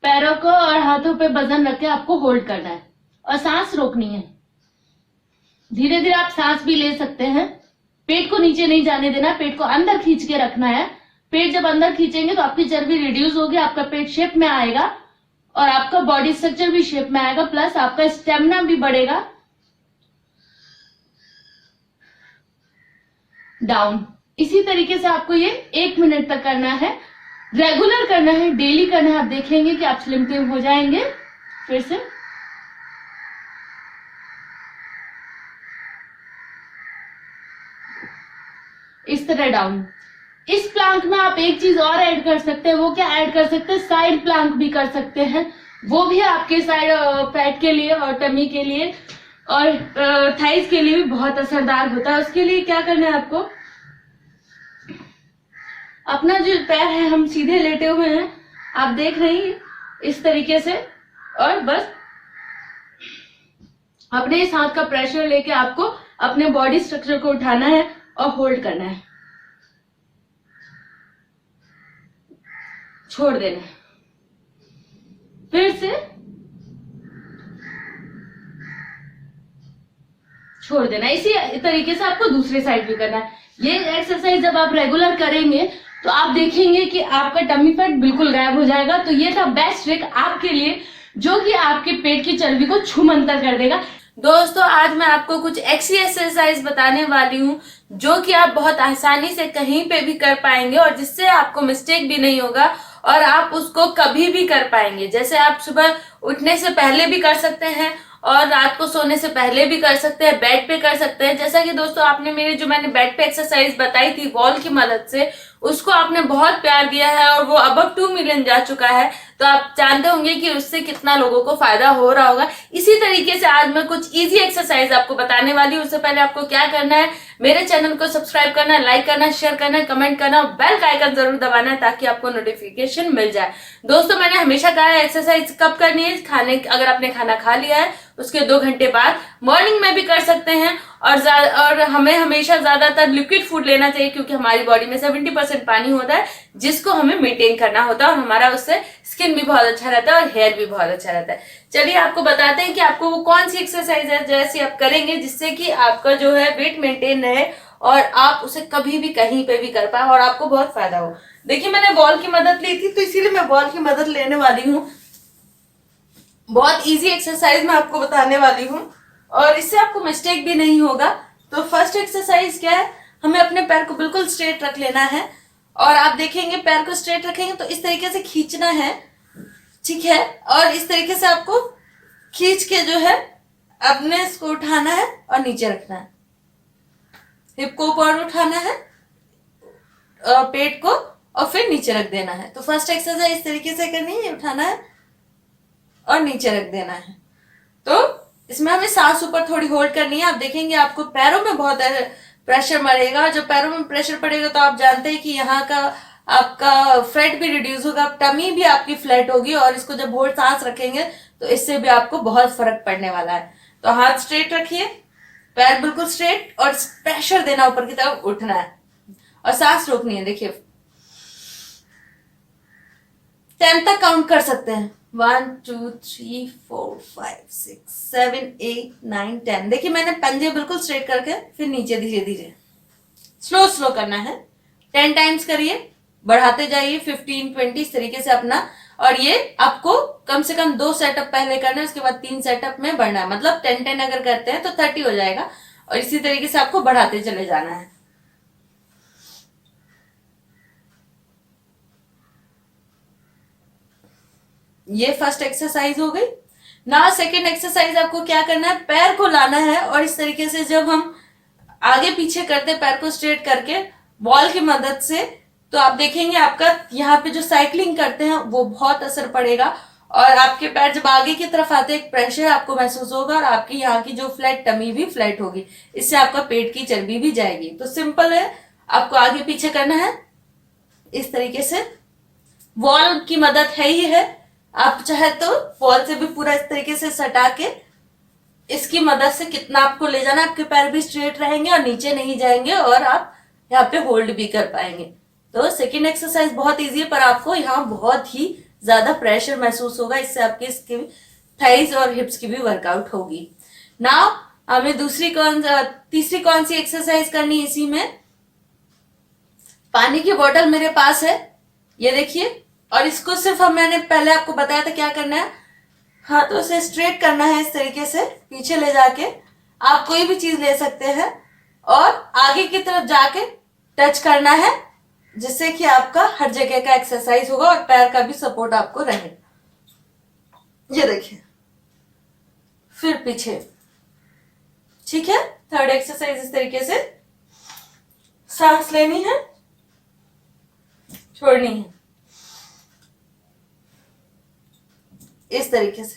पैरों को और हाथों पे वजन रख के आपको होल्ड करना है और सांस रोकनी है। धीरे धीरे आप सांस भी ले सकते हैं। पेट को नीचे नहीं जाने देना, पेट को अंदर खींच के रखना है। पेट जब अंदर खींचेंगे तो आपकी चर्बी रिड्यूस होगी, आपका पेट शेप में आएगा और आपका बॉडी स्ट्रक्चर भी शेप में आएगा, प्लस आपका स्टेमिना भी बढ़ेगा। डाउन। इसी तरीके से आपको ये 1 मिनट तक करना है, रेगुलर करना है, डेली करना है। आप देखेंगे कि आप स्लिम ट्रिम हो जाएंगे। फिर से इस तरह डाउन। इस प्लांक में आप एक चीज और ऐड कर सकते हैं। वो क्या ऐड कर सकते हैं, साइड प्लांक भी कर सकते हैं। वो भी आपके साइड फैट के लिए और टमी के लिए और थाइस के लिए भी बहुत असरदार होता है। उसके लिए क्या करना है आपको, अपना जो पैर है हम सीधे लेटे हुए हैं, आप देख रही हैं इस तरीके से, और बस अपने इस हाथ का प्रेशर लेके आपको अपने बॉडी स्ट्रक्चर को उठाना है और होल्ड करना है, छोड़ देना है, फिर से छोड़ देना। इसी तरीके से आपको दूसरे साइड भी करना है। ये एक्सरसाइज जब आप रेगुलर करेंगे तो आप देखेंगे कि आपका टमी फैट बिल्कुल गायब हो जाएगा। तो ये था बेस्ट ट्रिक आपके लिए, जो कि आपके पेट की चर्बी को छूमंतर कर देगा। दोस्तों आज मैं आपको कुछ ऐसी एक्सरसाइज बताने वाली हूँ जो कि आप बहुत आसानी से कहीं पे भी कर पाएंगे और जिससे आपको मिस्टेक भी नहीं होगा और आप उसको कभी भी कर पाएंगे। जैसे आप सुबह उठने से पहले भी कर सकते हैं और रात को सोने से पहले भी कर सकते हैं, बेड पे कर सकते हैं। जैसा कि दोस्तों आपने मैंने बेड पे एक्सरसाइज बताई थी वॉल की मदद से, उसको आपने बहुत प्यार दिया है और वो अब 2 मिलियन जा चुका है। तो आप जानते होंगे कि उससे कितना लोगों को फायदा हो रहा होगा। इसी तरीके से आज मैं कुछ इजी एक्सरसाइज आपको बताने वाली हूँ। उससे पहले आपको क्या करना है, मेरे चैनल को सब्सक्राइब करना, लाइक करना, शेयर करना, कमेंट करना, बेल का आइकन जरूर दबाना है ताकि आपको नोटिफिकेशन मिल जाए। दोस्तों मैंने हमेशा कहा है एक्सरसाइज कब करनी है, अगर आपने खाना खा लिया है उसके 2 घंटे बाद, मॉर्निंग में भी कर सकते हैं। और हमें हमेशा ज्यादातर लिक्विड फूड लेना चाहिए क्योंकि हमारी बॉडी में 70% पानी होता है जिसको हमें मेंटेन करना होता है और हमारा उससे स्किन भी बहुत अच्छा रहता है और हेयर भी बहुत अच्छा रहता है। चलिए आपको बताते हैं कि आपको वो कौन सी एक्सरसाइज है जैसे आप करेंगे जिससे कि आपका जो है वेट मेंटेन रहे और आप उसे कभी भी कहीं पे भी कर पाए और आपको बहुत फायदा हो। देखिए मैंने बॉल की मदद ली थी तो इसीलिए मैं बॉल की मदद लेने वाली हूँ। बहुत इजी एक्सरसाइज मैं आपको बताने वाली हूँ और इससे आपको मिस्टेक भी नहीं होगा। तो फर्स्ट एक्सरसाइज क्या है, हमें अपने पैर को बिल्कुल स्ट्रेट रख लेना है और आप देखेंगे पैर को स्ट्रेट रखेंगे तो इस तरीके से खींचना है, ठीक है। और इस तरीके से आपको खींच के जो है अपने इसको उठाना है और नीचे रखना है, हिप को ऊपर उठाना है, पेट को, और फिर नीचे रख देना है। तो फर्स्ट एक्सरसाइज इस तरीके से करनी है, उठाना है और नीचे रख देना है। तो इसमें हमें सांस ऊपर थोड़ी होल्ड करनी है। आप देखेंगे आपको पैरों में बहुत प्रेशर पड़ेगा। जब पैरों में प्रेशर पड़ेगा तो आप जानते हैं कि यहाँ का आपका फैट भी रिड्यूस होगा, टमी भी आपकी फ्लैट होगी, और इसको जब होल्ड सांस रखेंगे तो इससे भी आपको बहुत फर्क पड़ने वाला है। तो हाथ स्ट्रेट रखिए, पैर बिल्कुल स्ट्रेट, और प्रेशर देना ऊपर की तरफ, उठना है और सांस रोकनी है। देखिए 10 तक काउंट कर सकते हैं। 1 2 3 4 5 6 7 8 9 10। देखिए मैंने पंजे बिल्कुल स्ट्रेट करके फिर नीचे धीरे धीरे स्लो स्लो करना है। 10 टाइम्स करिए, बढ़ाते जाइए 15 20 इस तरीके से अपना। और ये आपको कम से कम 2 सेटअप पहले करना है, उसके बाद 3 सेटअप में बढ़ना है। मतलब 10 अगर करते हैं तो 30 हो जाएगा, और इसी तरीके से आपको बढ़ाते चले जाना है। ये फर्स्ट एक्सरसाइज हो गई ना। सेकेंड एक्सरसाइज आपको क्या करना है, पैर को लाना है, और इस तरीके से जब हम आगे पीछे करते हैं पैर को स्ट्रेट करके बॉल की मदद से, तो आप देखेंगे आपका यहाँ पे जो साइकिलिंग करते हैं वो बहुत असर पड़ेगा, और आपके पैर जब आगे की तरफ आते हैं एक प्रेशर आपको महसूस होगा, और आपकी यहाँ की जो फ्लैट टमी भी फ्लैट होगी। इससे आपका पेट की चर्बी भी जाएगी। तो सिंपल है, आपको आगे पीछे करना है इस तरीके से। वॉल की मदद है ही है, आप चाहे तो वॉल से भी पूरा इस तरीके से सटा के इसकी मदद से कितना आपको ले जाना, आपके पैर भी स्ट्रेट रहेंगे और नीचे नहीं जाएंगे, और आप यहाँ पे होल्ड भी कर पाएंगे। तो सेकेंड एक्सरसाइज बहुत इजी है, पर आपको यहाँ बहुत ही ज्यादा प्रेशर महसूस होगा। इससे आपकी इसकी थाइज और हिप्स की भी वर्कआउट होगी। नाउ हमें तीसरी कौन सी एक्सरसाइज करनी है इसी में। पानी की बोतल मेरे पास है, ये देखिए, और इसको सिर्फ मैंने पहले आपको बताया था क्या करना है, हाथों से स्ट्रेट करना है इस तरीके से पीछे ले जाके। आप कोई भी चीज ले सकते हैं, और आगे की तरफ जाके टच करना है, जिससे कि आपका हर जगह का एक्सरसाइज होगा और पैर का भी सपोर्ट आपको रहे। ये देखिए, फिर पीछे, ठीक है। थर्ड एक्सरसाइज इस तरीके से सांस लेनी है, छोड़नी है इस तरीके से।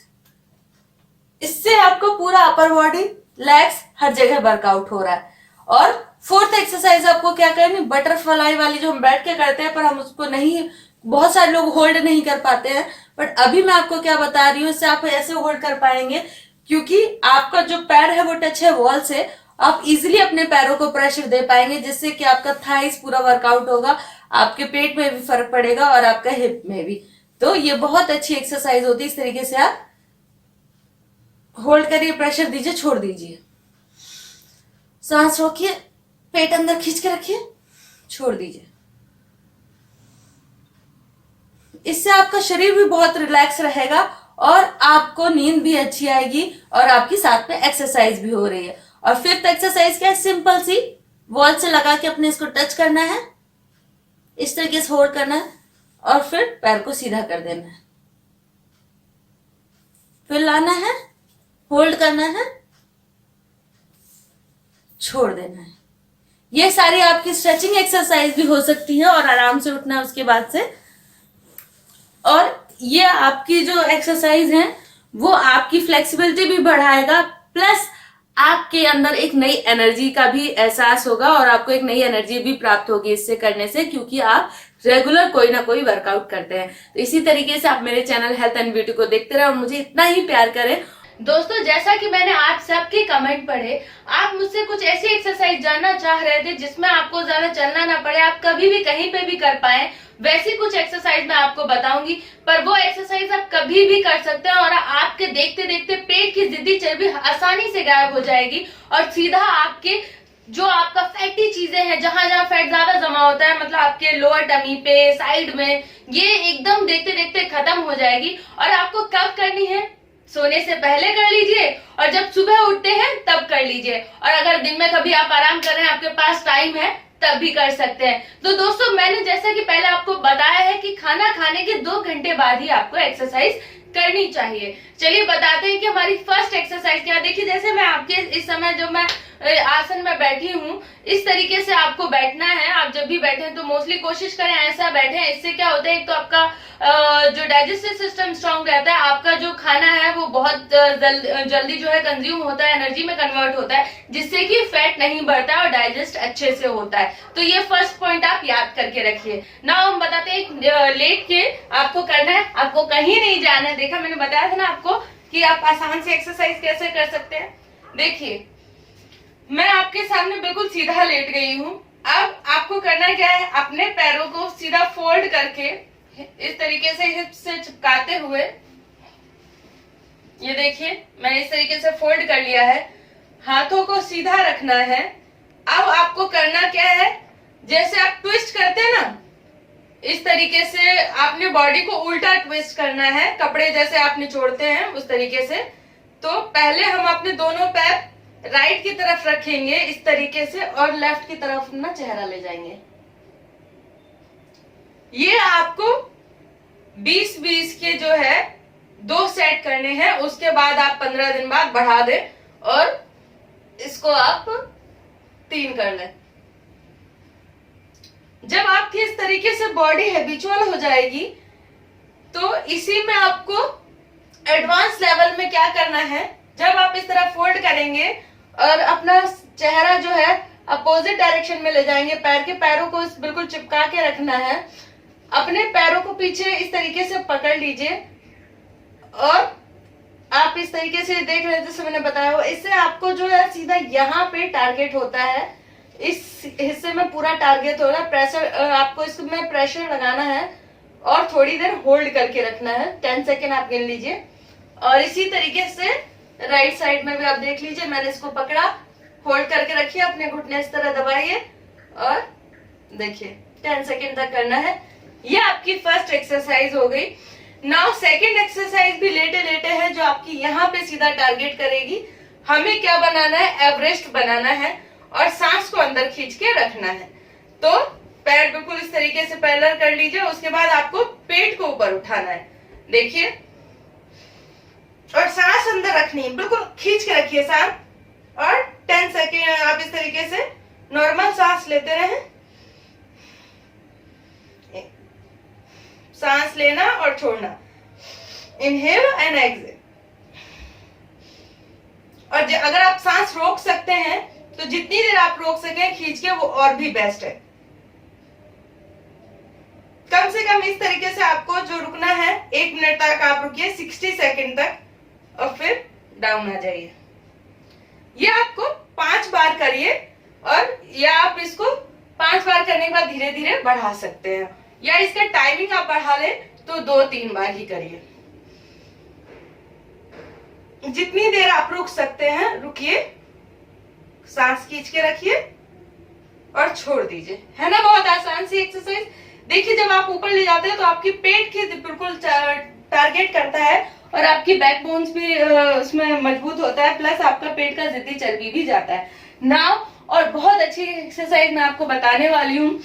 इससे आपको पूरा अपर बॉडी, लेग्स, हर जगह वर्कआउट हो रहा है। और फोर्थ एक्सरसाइज आपको क्या करनी, बटरफ्लाई वाली जो हम बैठ के करते हैं, पर हम उसको नहीं, बहुत सारे लोग होल्ड नहीं कर पाते हैं, बट अभी मैं आपको क्या बता रही हूँ, इससे आप ऐसे होल्ड कर पाएंगे, क्योंकि आपका जो पैर है वो टच है वॉल से। आप इजिली अपने पैरों को प्रेशर दे पाएंगे, जिससे कि आपका थाइस पूरा वर्कआउट होगा, आपके पेट में भी फर्क पड़ेगा और आपका हिप में भी। तो ये बहुत अच्छी एक्सरसाइज होती है। इस तरीके से आप होल्ड करिए, प्रेशर दीजिए, छोड़ दीजिए, सांस रोकिए, पेट अंदर खींच के रखिए, छोड़ दीजिए। इससे आपका शरीर भी बहुत रिलैक्स रहेगा, और आपको नींद भी अच्छी आएगी, और आपकी साथ में एक्सरसाइज भी हो रही है। और फिफ्थ एक्सरसाइज क्या है, सिंपल सी, वॉल से लगा के अपने इसको टच करना है, इस तरीके से होल्ड करना है, और फिर पैर को सीधा कर देना है, फिर लाना है, होल्ड करना है, छोड़ देना है। ये सारी आपकी स्ट्रेचिंग एक्सरसाइज भी हो सकती है, और आराम से उठना है उसके बाद से। और ये आपकी जो एक्सरसाइज है वो आपकी फ्लेक्सिबिलिटी भी बढ़ाएगा, प्लस आपके अंदर एक नई एनर्जी का भी एहसास होगा, और आपको एक नई एनर्जी भी प्राप्त होगी इससे करने से, क्योंकि आप रेगुलर कोई ना कोई वर्कआउट करते हैं। तो इसी तरीके से आप मेरे चैनल हेल्थ एंड ब्यूटी को देखते रहे और मुझे इतना ही प्यार करें। दोस्तों, जैसा कि मैंने आप सबके कमेंट पढ़े, आप मुझसे कुछ ऐसी एक्सरसाइज जानना चाह रहे थे जिसमें आपको ज्यादा चलना ना पड़े, आप कभी भी कहीं पे भी कर पाए, वैसी कुछ एक्सरसाइज मैं आपको बताऊंगी। पर वो एक्सरसाइज आप कभी भी कर सकते हैं, और आपके देखते देखते पेट की जिद्दी चर्बी आसानी से गायब हो जाएगी, और सीधा आपके जो आपका फैटी चीजें हैं, जहां जहां फैट ज्यादा जमा होता है, मतलब आपके लोअर टमी पे, साइड में, ये एकदम देखते देखते खत्म हो जाएगी। और आपको कब करनी है, सोने से पहले कर लीजिए, और जब सुबह उठते हैं तब कर लीजिए, और अगर दिन में कभी आप आराम कर रहे हैं, आपके पास टाइम है, तब भी कर सकते हैं। तो दोस्तों, मैंने जैसा कि पहले आपको बताया है कि खाना खाने के 2 घंटे बाद ही आपको एक्सरसाइज करनी चाहिए। चलिए बताते हैं कि हमारी फर्स्ट एक्सरसाइज क्या है। देखिए, जैसे मैं आपके इस समय जो मैं आसन में बैठी हूँ, इस तरीके से आपको बैठना है। आप जब भी बैठे तो मोस्टली कोशिश करें ऐसा बैठे। इससे क्या होता है, एक तो आपका जो डाइजेस्टिव सिस्टम स्ट्रांग रहता है, आपका जो खाना है वो बहुत जल्दी जो है कंज्यूम होता है, एनर्जी में कन्वर्ट होता है, जिससे कि फैट नहीं बढ़ता है और डाइजेस्ट अच्छे से होता है। तो ये फर्स्ट पॉइंट आप याद करके रखिए। नाउ हम बताते हैं लेट के आपको करना है, आपको कहीं नहीं जाना है। देखा, मैंने बताया था ना आपको कि आप आसान से एक्सरसाइज कैसे कर सकते हैं। देखिए, मैं आपके सामने बिल्कुल सीधा लेट गई हूँ। अब आपको करना क्या है, अपने पैरों को सीधा फोल्ड करके इस तरीके से हिप से चिपकाते हुए, ये देखिए मैंने इस तरीके से फोल्ड कर लिया है। हाथों को सीधा रखना है। अब आपको करना क्या है, जैसे आप ट्विस्ट करते हैं ना, इस तरीके से आपने बॉडी को उल्टा ट्विस्ट करना है, कपड़े जैसे आप निचोड़ते हैं उस तरीके से। तो पहले हम अपने दोनों पैर राइट की तरफ रखेंगे इस तरीके से, और लेफ्ट की तरफ अपना चेहरा ले जाएंगे। ये आपको 20-20 के जो है 2 सेट करने हैं। उसके बाद आप 15 दिन बाद बढ़ा दें और इसको आप 3 कर लें। जब आपकी इस तरीके से बॉडी हैबिचुअल हो जाएगी, तो इसी में आपको एडवांस लेवल में क्या करना है, जब आप इस तरह फोल्ड करेंगे और अपना चेहरा जो है अपोजिट डायरेक्शन में ले जाएंगे, पैर के पैरों को बिल्कुल चिपका के रखना है। अपने पैरों को पीछे इस तरीके से पकड़ लीजिए और आप इस तरीके से देख रहे हैं जैसे मैंने बताया हो। इससे आपको जो है सीधा यहाँ पे टारगेट होता है, इस हिस्से में पूरा टारगेट हो रहा है। प्रेशर, आपको इसमें प्रेशर लगाना है और थोड़ी देर होल्ड करके रखना है। 10 सेकेंड आप गिन लीजिए। और इसी तरीके से राइट साइड में भी आप देख लीजिए, मैंने इसको पकड़ा, होल्ड करके रखिए, अपने घुटने इस तरह दबाइए और देखिए 10 सेकेंड तक करना है। ये आपकी फर्स्ट एक्सरसाइज हो गई। नाउ सेकेंड एक्सरसाइज भी लेटे लेटे है, जो आपकी यहाँ पे सीधा टारगेट करेगी। हमें क्या बनाना है, एवरेस्ट बनाना है और सांस को अंदर खींच के रखना है। तो पैर बिल्कुल इस तरीके से पैरेलल कर लीजिए। उसके बाद आपको पेट को ऊपर उठाना है, देखिए, और सांस अंदर रखनी है, बिल्कुल खींच के रखिए सांस। और 10 सेकेंड आप इस तरीके से नॉर्मल सांस लेते रहें। सांस लेना और छोड़ना, इनहेल एंड एक्सेल। और अगर आप सांस रोक सकते हैं तो जितनी देर आप रोक सकें खींच के, वो और भी बेस्ट है। कम से कम इस तरीके से आपको जो रुकना है, 1 मिनट तक आप रुकिए, 60 सेकेंड तक, और फिर डाउन आ जाइए। ये आपको 5 बार करिए, और या आप इसको 5 बार करने के बाद धीरे धीरे बढ़ा सकते हैं, या इसका टाइमिंग आप बढ़ा ले तो 2-3 बार ही करिए। जितनी देर आप रुक सकते हैं रुकिए, सांस खींच के रखिए और छोड़ दीजिए। है ना बहुत आसान सी एक्सरसाइज। देखिए, जब आप ऊपर ले जाते हैं तो आपकी पेट की बिल्कुल टारगेट करता है और आपकी बैक बोन्स भी उसमें मजबूत होता है, प्लस आपका पेट का जिद्दी चर्बी भी जाता है। नाउ और बहुत अच्छी एक्सरसाइज मैं आपको बताने वाली हूँ,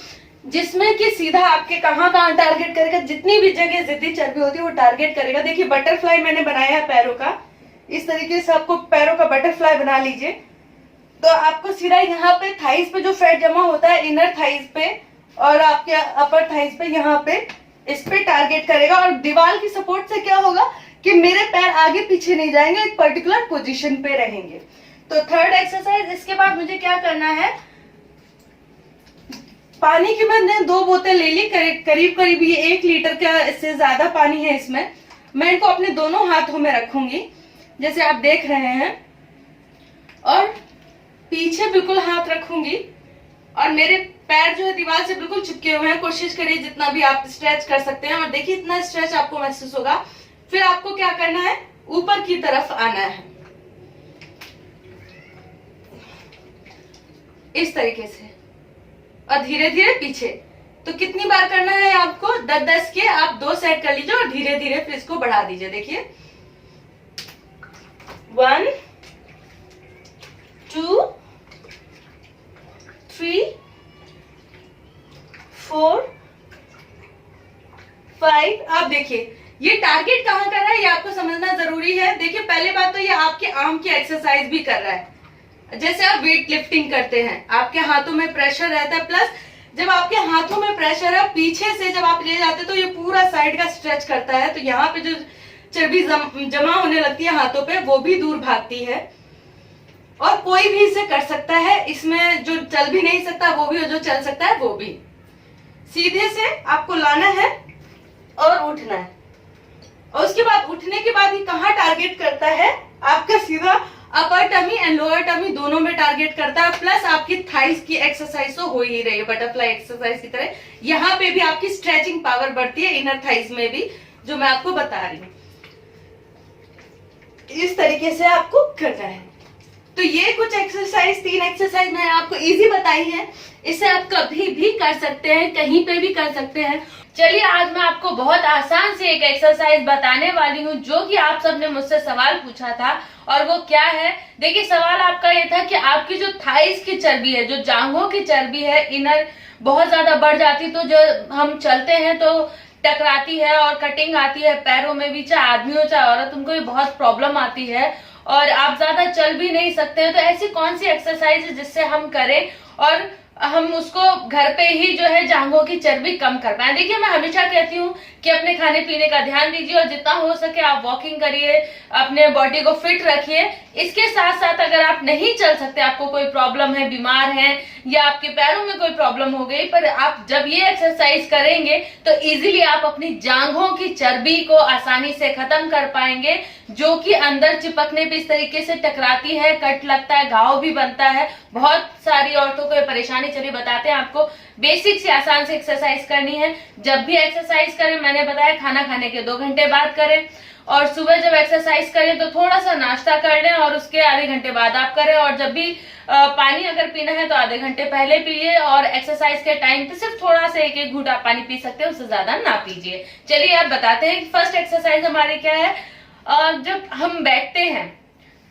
जिसमें कि सीधा आपके कहाँ टारगेट करेगा, जितनी भी जगह जिद्दी चर्बी होती है वो टारगेट करेगा। देखिए, बटरफ्लाई मैंने बनाया है पैरों का, इस तरीके से आपको पैरों का बटरफ्लाई बना लीजिए। तो आपको सीधा यहाँ पे थाइस पे जो फैट जमा होता है, इनर थाइस पे और आपके अपर थाइस पे, यहाँ पे इस पे टारगेट करेगा। और दीवार की सपोर्ट से क्या होगा कि मेरे पैर आगे पीछे नहीं जाएंगे, एक पर्टिकुलर पोजीशन पे रहेंगे। तो थर्ड एक्सरसाइज, इसके बाद मुझे क्या करना है, पानी की मैंने 2 बोतल ले ली, करीब करीब ये 1 लीटर का, इससे ज्यादा पानी है इसमें। मैं इनको अपने दोनों हाथों में रखूंगी जैसे आप देख रहे हैं, और पीछे बिल्कुल हाथ रखूंगी, और मेरे पैर जो है दीवार से बिल्कुल चिपके हुए हैं। कोशिश करिए जितना भी आप स्ट्रेच कर सकते हैं, और देखिए इतना स्ट्रेच आपको महसूस होगा। फिर आपको क्या करना है, ऊपर की तरफ आना है इस तरीके से, और धीरे धीरे पीछे। तो कितनी बार करना है आपको, 10-10 के आप 2 सेट कर लीजिए और धीरे धीरे फिर इसको बढ़ा दीजिए। देखिए 1 2 3 4 5। आप देखिए ये टारगेट कहाँ कर रहा है, ये आपको समझना जरूरी है। देखिए, पहले बात तो ये आपके आर्म की एक्सरसाइज भी कर रहा है, जैसे आप वेट लिफ्टिंग करते हैं, आपके हाथों में प्रेशर रहता है, प्लस जब आपके हाथों में प्रेशर है पीछे से जब आप ले जाते हैं तो ये पूरा साइड का स्ट्रेच करता है, तो यहाँ पे जो चर्बी जमा होने लगती है हाथों पे वो भी दूर भागती है। और कोई भी इसे कर सकता है, इसमें जो चल भी नहीं सकता वो भी और जो चल सकता है वो भी। सीधे से आपको लाना है और उठना है, और उसके बाद उठने के बाद ये कहाँ टारगेट करता है, आपका सीधा अपर टमी एंड लोअर टमी दोनों में टारगेट करता है, प्लस आपकी थाइस की एक्सरसाइज तो हो ही रही है बटरफ्लाई एक्सरसाइज की तरह। यहाँ पे भी आपकी स्ट्रेचिंग पावर बढ़ती है इनर थाइस में भी, जो मैं आपको बता रही हूँ। इस तरीके से आपको करना है। तो ये कुछ एक्सरसाइज, 3 एक्सरसाइज मैंने आपको इजी बताई है, इसे आप कभी भी कर सकते हैं, कहीं पे भी कर सकते हैं। चलिए आज मैं आपको बहुत आसान सी एक एक्सरसाइज बताने वाली हूँ जो कि आप सबने मुझसे सवाल पूछा था, और वो क्या है, देखिए सवाल आपका ये था कि आपकी जो थाइस की चर्बी है, जो जांघों की चर्बी है इनर, बहुत ज्यादा बढ़ जाती, तो जो हम चलते हैं तो टकराती है और कटिंग आती है पैरों में भी, चाहे आदमी हो चाहे औरत, उनको भी बहुत प्रॉब्लम आती है और आप ज्यादा चल भी नहीं सकते हैं। तो ऐसी कौन सी एक्सरसाइज है जिससे हम करें और हम उसको घर पे ही जो है जांघों की चर्बी कम कर पाए। देखिए मैं हमेशा कहती हूँ कि अपने खाने पीने का ध्यान दीजिए और जितना हो सके आप वॉकिंग करिए, अपने बॉडी को फिट रखिए। इसके साथ साथ अगर आप नहीं चल सकते, आपको कोई प्रॉब्लम है, बीमार हैं या आपके पैरों में कोई प्रॉब्लम हो गई, पर आप जब ये एक्सरसाइज करेंगे तो इजीली आप अपनी जांघों की चर्बी को आसानी से खत्म कर पाएंगे, जो कि अंदर चिपकने पे इस तरीके से टकराती है, कट लगता है, घाव भी बनता है। बहुत सारी औरतों को ये परेशानी, चलिए बताते हैं आपको। बेसिक से आसान से एक्सरसाइज करनी है। जब भी एक्सरसाइज करें, मैंने बताया खाना खाने के 2 घंटे बाद करें, और सुबह जब एक्सरसाइज करें तो थोड़ा सा नाश्ता कर लें और उसके आधे घंटे बाद आप करें, और जब भी पानी अगर पीना है तो आधे घंटे पहले पीजिए, और एक्सरसाइज के टाइम पे सिर्फ थोड़ा सा 1-1 घूंट आप पानी पी सकते हैं, उससे ज्यादा ना पीजिए। चलिए आप बताते हैं कि फर्स्ट एक्सरसाइज हमारी क्या है। जब हम बैठते हैं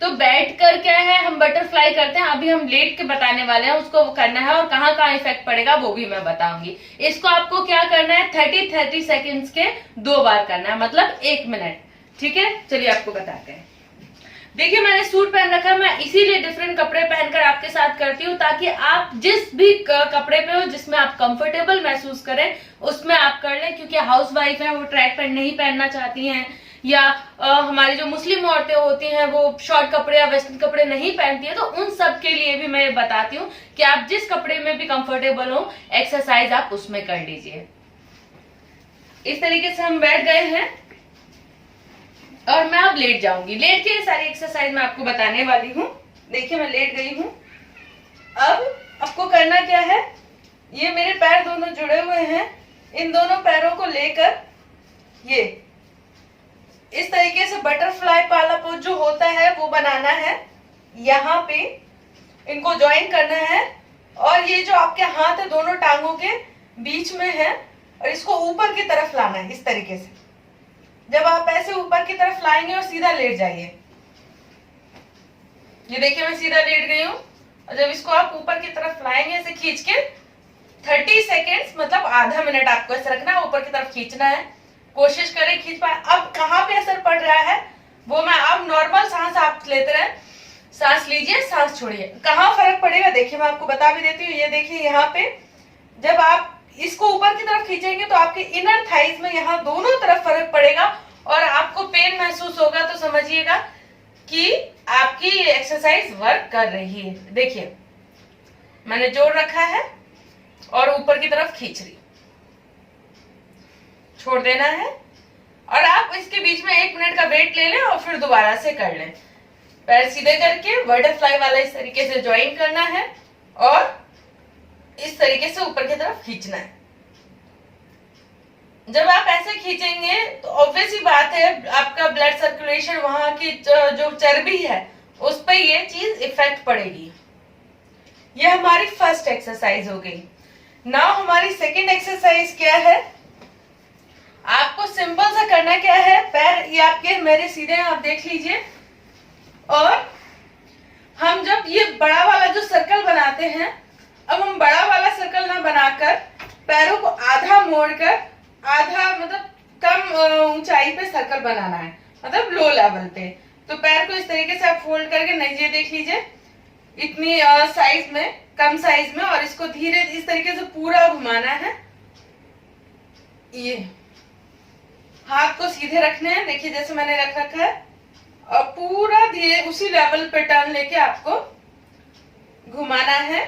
तो बैठकर क्या है, हम बटरफ्लाई करते हैं। अभी हम लेट के बताने वाले हैं, उसको करना है और कहाँ कहाँ इफेक्ट पड़ेगा वो भी मैं बताऊंगी। इसको आपको क्या करना है, 30 सेकेंड्स के 2 बार करना है, मतलब 1 मिनट। ठीक है, चलिए आपको बताते हैं। देखिए मैंने सूट पहन रखा है, मैं इसीलिए डिफरेंट कपड़े पहनकर आपके साथ करती हूँ, ताकि आप जिस भी कपड़े पे हो जिसमें आप कंफर्टेबल महसूस करें उसमें आप कर लें। क्योंकि हाउस वाइफ है, वो ट्रैक पैंट नहीं पहनना चाहती हैं, या हमारी जो मुस्लिम औरतें होती हैं वो शॉर्ट कपड़े या वेस्टर्न कपड़े नहीं पहनती है, तो उन सब के लिए भी मैं बताती हूँ कि आप जिस कपड़े में भी कंफर्टेबल हो, एक्सरसाइज आप उसमें कर लीजिए। इस तरीके से हम बैठ गए हैं और मैं अब लेट जाऊंगी। लेट के ये सारी एक्सरसाइज मैं आपको बताने वाली हूँ। देखिए मैं लेट गई हूँ। अब आपको करना क्या है, ये मेरे पैर दोनों जुड़े हुए हैं, इन दोनों पैरों को लेकर ये इस तरीके से बटरफ्लाई वाला पोज जो होता है वो बनाना है। यहाँ पे इनको ज्वाइन करना है, और ये जो आपके हाथ है दोनों टांगों के बीच में है, और इसको ऊपर की तरफ लाना है इस तरीके से। जब आप ऐसे ऊपर की तरफ लाएंगे और सीधा लेट जाइए। ये देखिए मैं सीधा लेट गई हूँ, और जब इसको आप ऊपर की तरफ लाएंगे ऐसे खींच के 30 सेकेंड्स, मतलब आधा मिनट आपको ऐसे रखना है, ऊपर की तरफ खींचना है। कोशिश करें खींच पाए। अब कहाँ पे असर पड़ रहा है वो मैं, अब नॉर्मल सांस आप लेते रहे, सांस लीजिए, सांस छोड़िए। कहाँ फर्क पड़ेगा देखिए मैं आपको बता भी देती हूँ। ये देखिए यहाँ पे जब आप इसको ऊपर की तरफ खींचेंगे तो आपके इनर थाइज में यहाँ दोनों तरफ फर्क पड़ेगा और आपको पेन महसूस होगा, तो समझिएगा कि आपकी एक्सरसाइज वर्क कर रही है। देखिए मैंने जोड़ रखा है और ऊपर की तरफ खींच रही, छोड़ देना है, और आप इसके बीच में 1 मिनट का वेट ले लें और फिर दोबारा से कर लें। पैर सीधे करके बटरफ्लाई वाला इस तरीके से ज्वाइन करना है और इस तरीके से ऊपर की तरफ खींचना है। जब आप ऐसे खींचेंगे तो ऑब्वियस ही बात है आपका ब्लड सर्कुलेशन, वहां की जो चर्बी है उस पर ये चीज इफेक्ट पड़ेगी। ये हमारी फर्स्ट एक्सरसाइज हो गई। नाउ हमारी सेकेंड एक्सरसाइज क्या है, आपको सिंपल सा करना क्या है, पैर ये आपके मेरे सीधे आप देख लीजिए, और हम जब ये बड़ा वाला जो सर्कल बनाते हैं, अब हम बड़ा वाला सर्कल ना बनाकर पैरों को आधा मोड़कर, आधा मतलब कम ऊंचाई पे सर्कल बनाना है, मतलब लो लेवल पे। तो पैर को इस तरीके से आप फोल्ड करके नीचे देख लीजिए, इतनी साइज में, कम साइज में, और इसको धीरे इस तरीके से पूरा घुमाना है। ये हाथ को सीधे रखने हैं, देखिए जैसे मैंने रख रखा है, और पूरा धीरे उसी लेवल पे टर्न लेके आपको घुमाना है।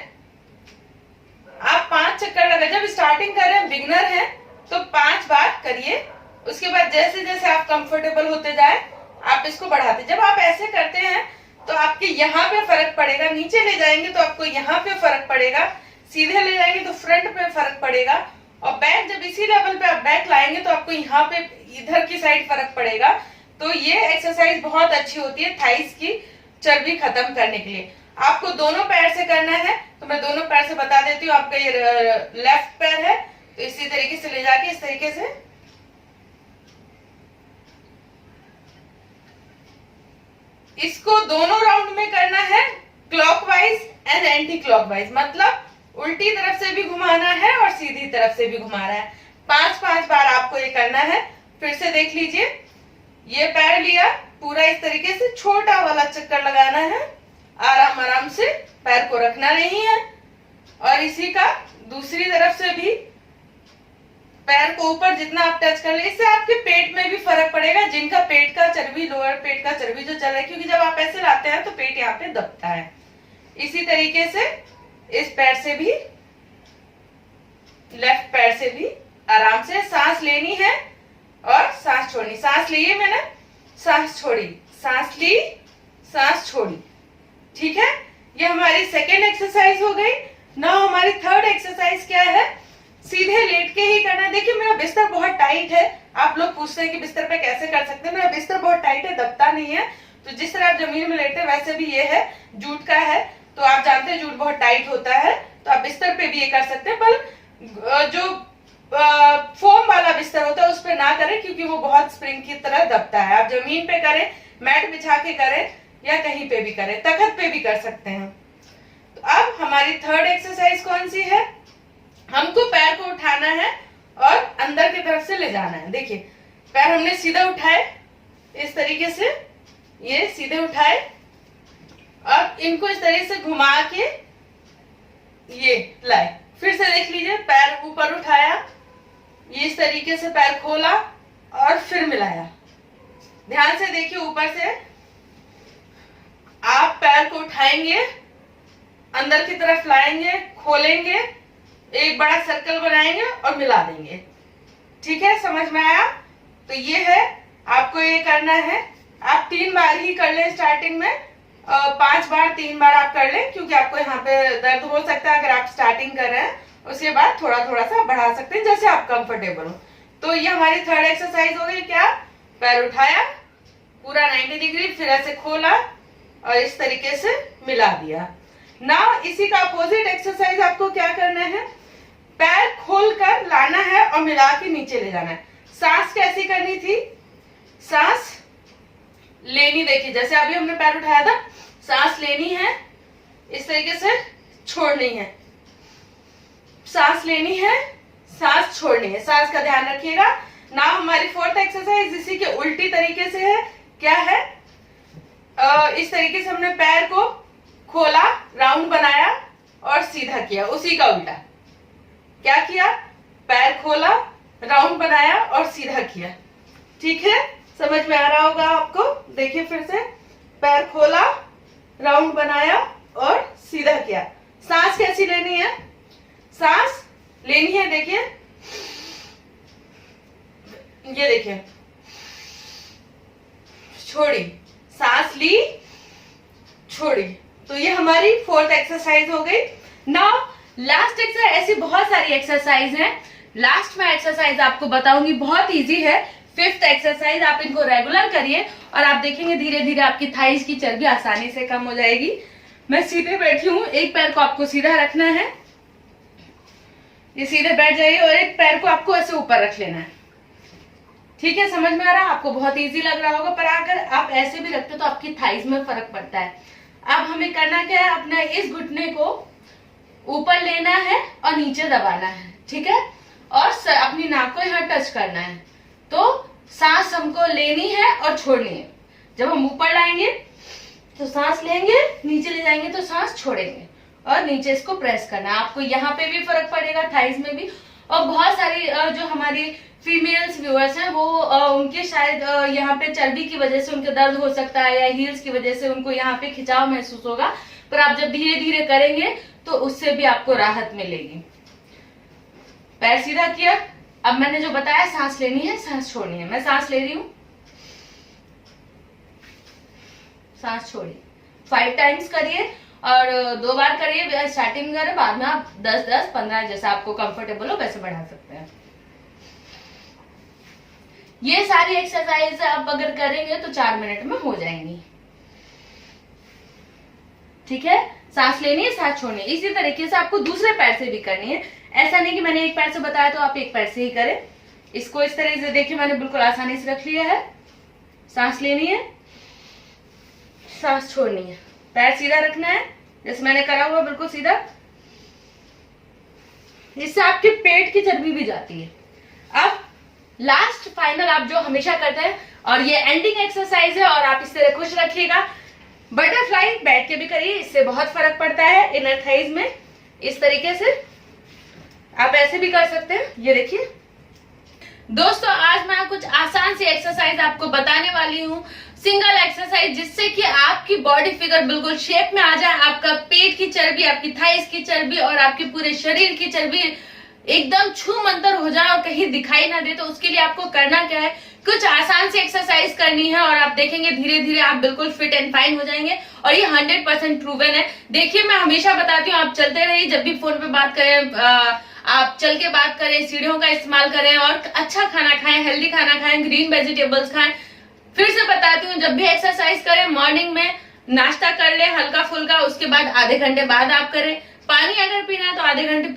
आप 5 चक्कर लगा, जब स्टार्टिंग कर रहे हैं, बिगनर हैं, तो 5 बार करिए। उसके बाद जैसे जैसे आप कंफर्टेबल होते जाए आप इसको बढ़ाते। जब आप ऐसे करते हैं तो आपके यहाँ पे फर्क पड़ेगा, नीचे ले जाएंगे तो आपको यहाँ पे फर्क पड़ेगा, सीधे ले जाएंगे तो फ्रंट पे फर्क पड़ेगा, और बैक जब इसी लेवल पे आप बैक लाएंगे तो आपको यहाँ पे इधर की साइड फर्क पड़ेगा। तो ये एक्सरसाइज बहुत अच्छी होती है थाइस की चर्बी खत्म करने के लिए। आपको दोनों पैर से करना है, तो मैं दोनों पैर से बता देती हूँ। आपका ये लेफ्ट पैर है, तो इसी तरीके से ले जाके इस तरीके से इसको दोनों राउंड में करना है, क्लॉकवाइज एंड एंटी क्लॉकवाइज, मतलब उल्टी तरफ से भी घुमाना है और सीधी तरफ से भी घुमाना है। 5-5 बार आपको ये करना है। फिर से देख लीजिए, ये पैर लिया, पूरा इस तरीके से छोटा वाला चक्कर लगाना है, आराम आराम से, पैर को रखना नहीं है। और इसी का दूसरी तरफ से भी पैर को ऊपर जितना आप टच कर ले, इससे आपके पेट में भी फर्क पड़ेगा। जिनका पेट का चर्बी, लोअर पेट का चर्बी जो चल रहा है, क्योंकि जब आप ऐसे लाते हैं तो पेट यहाँ पे दबता है। इसी तरीके से इस पैर से भी, लेफ्ट पैर से भी आराम से सांस लेनी है और सांस छोड़नी। सांस लिए मैंने, सांस छोड़ी, सांस ली, सांस छोड़ी। ठीक है, ये हमारी सेकेंड एक्सरसाइज हो गई। नाउ हमारी थर्ड एक्सरसाइज क्या है? सीधे लेट के ही करना है। देखिए मेरा बिस्तर बहुत टाइट है, आप लोग पूछते हैं कि बिस्तर पे कैसे कर सकते हैं। मेरा बिस्तर बहुत टाइट है, दबता नहीं है। तो जिस तरह आप जमीन में लेटे वैसे भी ये है, जूट का है, तो आप जानते हैं जूट बहुत टाइट होता है, तो आप बिस्तर पे भी ये कर सकते हैं। पर जो फोम वाला बिस्तर होता है उस पे ना करें, क्योंकि वो बहुत स्प्रिंग की तरह दबता है। आप जमीन पे करें, मैट बिछा के करें, या कहीं पे भी करें, तख्त पे भी कर सकते हैं। तो अब हमारी थर्ड एक्सरसाइज कौन सी है? हमको पैर को उठाना है और अंदर की तरफ से ले जाना है। देखिए पैर हमने सीधा उठाए, इस तरीके से ये सीधे उठाए, और इनको इस तरीके से घुमा के ये लाए। फिर से देख लीजिए, पैर ऊपर उठाया, ये इस तरीके से पैर खोला और फिर मिलाया। ध्यान से देखिए, ऊपर से आप पैर को उठाएंगे, अंदर की तरफ लाएंगे, खोलेंगे, एक बड़ा सर्कल बनाएंगे और मिला देंगे। ठीक है, समझ में आया? तो ये है, आपको ये करना है। आप 3 बार ही कर लें स्टार्टिंग में, 5 बार 3 बार आप कर लें, क्योंकि आपको यहाँ पे दर्द हो सकता है अगर आप स्टार्टिंग कर रहे हैं। उसके बाद थोड़ा थोड़ा सा बढ़ा सकते हैं, जैसे आप कंफर्टेबल हो। तो ये हमारी थर्ड एक्सरसाइज हो गई। क्या? पैर उठाया पूरा 90 डिग्री, फिर ऐसे खोला और इस तरीके से मिला दिया। नाउ इसी का अपोजिट एक्सरसाइज आपको क्या करना है? पैर खोलकर लाना है और मिला के नीचे ले जाना है। सांस कैसी करनी थी? सांस लेनी, देखिए जैसे अभी हमने पैर उठाया था, सांस लेनी है, इस तरीके से छोड़नी है, सांस लेनी है, सांस छोड़नी है। सांस का ध्यान रखिएगा। नाउ हमारी फोर्थ एक्सरसाइज इसी के उल्टी तरीके से है। क्या है? इस तरीके से हमने पैर को खोला, राउंड बनाया और सीधा किया, उसी का उल्टा। क्या किया? पैर खोला, राउंड बनाया और सीधा किया। ठीक है, समझ में आ रहा होगा आपको? देखिए फिर से, पैर खोला, राउंड बनाया और सीधा किया। सांस कैसी लेनी है? सांस लेनी है, देखिए ये देखिए, छोड़ी, सांस ली, छोड़ी। तो ये हमारी फोर्थ एक्सरसाइज हो गई। नाउ लास्ट एक्सरसाइज, ऐसी बहुत सारी एक्सरसाइज हैं। लास्ट में एक्सरसाइज आपको बताऊंगी, बहुत इजी है। 5th एक्सरसाइज, आप इनको रेगुलर करिए और आप देखेंगे धीरे धीरे आपकी थाइस की चर्बी आसानी से कम हो जाएगी। मैं सीधे बैठी हूँ, एक पैर को आपको सीधा रखना है, ये सीधे बैठ जाइए, और एक पैर को आपको ऐसे ऊपर रख लेना है। ठीक है, समझ में आ रहा है? आपको बहुत इजी लग रहा होगा, पर अगर आप ऐसे भी रखते तो आपकी थाइस में फर्क पड़ता है। अब हमें करना क्या है? अपना इस घुटने को ऊपर लेना है और नीचे दबाना है। ठीक है, और अपनी नाक को यहाँ टच करना है। तो सांस हमको लेनी है और छोड़नी है। जब हम ऊपर लाएंगे तो सांस लेंगे, नीचे ले जाएंगे तो सांस छोड़ेंगे और नीचे इसको प्रेस करना है। आपको यहाँ पे भी फर्क पड़ेगा, थाइज में भी। और बहुत सारी जो हमारी फीमेल्स व्यूअर्स हैं वो उनके शायद यहाँ पे चर्बी की वजह से उनके दर्द हो सकता है, या हील्स की वजह से उनको यहाँ पे खिंचाव महसूस होगा, पर आप जब धीरे धीरे करेंगे तो उससे भी आपको राहत मिलेगी। पैर सीधा किया, अब मैंने जो बताया सांस लेनी है, सांस छोड़नी है। मैं सांस ले रही हूं, सांस छोड़िए। 5 टाइम्स करिए और 2 बार करिए, स्टार्टिंग में करें, बाद में आप 10-10, 15 जैसा आपको कंफर्टेबल हो वैसे बढ़ा सकते हैं। ये सारी एक्सरसाइज आप अगर करेंगे तो 4 मिनट में हो जाएंगी। ठीक है, सांस लेनी है, सांस छोड़नी है। इसी तरीके से आपको दूसरे पैर से भी करनी है। ऐसा नहीं कि मैंने एक पैर से बताया तो आप एक पैर से ही करें। इसको इस तरह से देखिए, मैंने बिल्कुल आसानी से रख लिया है। सांस लेनी है, सांस छोड़नी है, पैर सीधा रखना है जैसे मैंने करा हुआ, बिल्कुल सीधा। इससे आपके पेट की चर्बी भी जाती है। अब लास्ट फाइनल आप जो हमेशा करते हैं, और ये एंडिंग एक्सरसाइज है, और आप इस तरह खुश रखिएगा। बटरफ्लाई बैठ के भी करिए, इससे बहुत फर्क पड़ता है इनर थाइज में। इस तरीके से आप ऐसे भी कर सकते हैं। ये देखिए दोस्तों, आज मैं कुछ आसान सी एक्सरसाइज आपको बताने वाली हूँ, सिंगल एक्सरसाइज, जिससे कि आपकी बॉडी फिगर बिल्कुल शेप में आ जाए। आपका पेट की चर्बी, आपकी थाइस की चर्बी और आपके पूरे शरीर की चर्बी एकदम छू मंतर हो जाए और कहीं दिखाई ना दे। तो उसके लिए आपको करना क्या है, कुछ आसान सी एक्सरसाइज करनी है, और आप देखेंगे धीरे धीरे आप बिल्कुल फिट एंड फाइन हो जाएंगे। और ये 100% प्रूवन है। देखिए, मैं हमेशा बताती हूँ, आप चलते रहिए, जब भी फोन पे बात करें आप चल के बात करें, सीढ़ियों का इस्तेमाल करें, और अच्छा खाना खाएं, हेल्दी खाना खाएं, ग्रीन वेजिटेबल्स खाएं। फिर से बताती हूँ, जब भी एक्सरसाइज करें मॉर्निंग में नाश्ता कर ले हल्का फुल्का, उसके बाद आधे घंटे बाद आप करें। पानी अगर पीना है तो आधे घंटे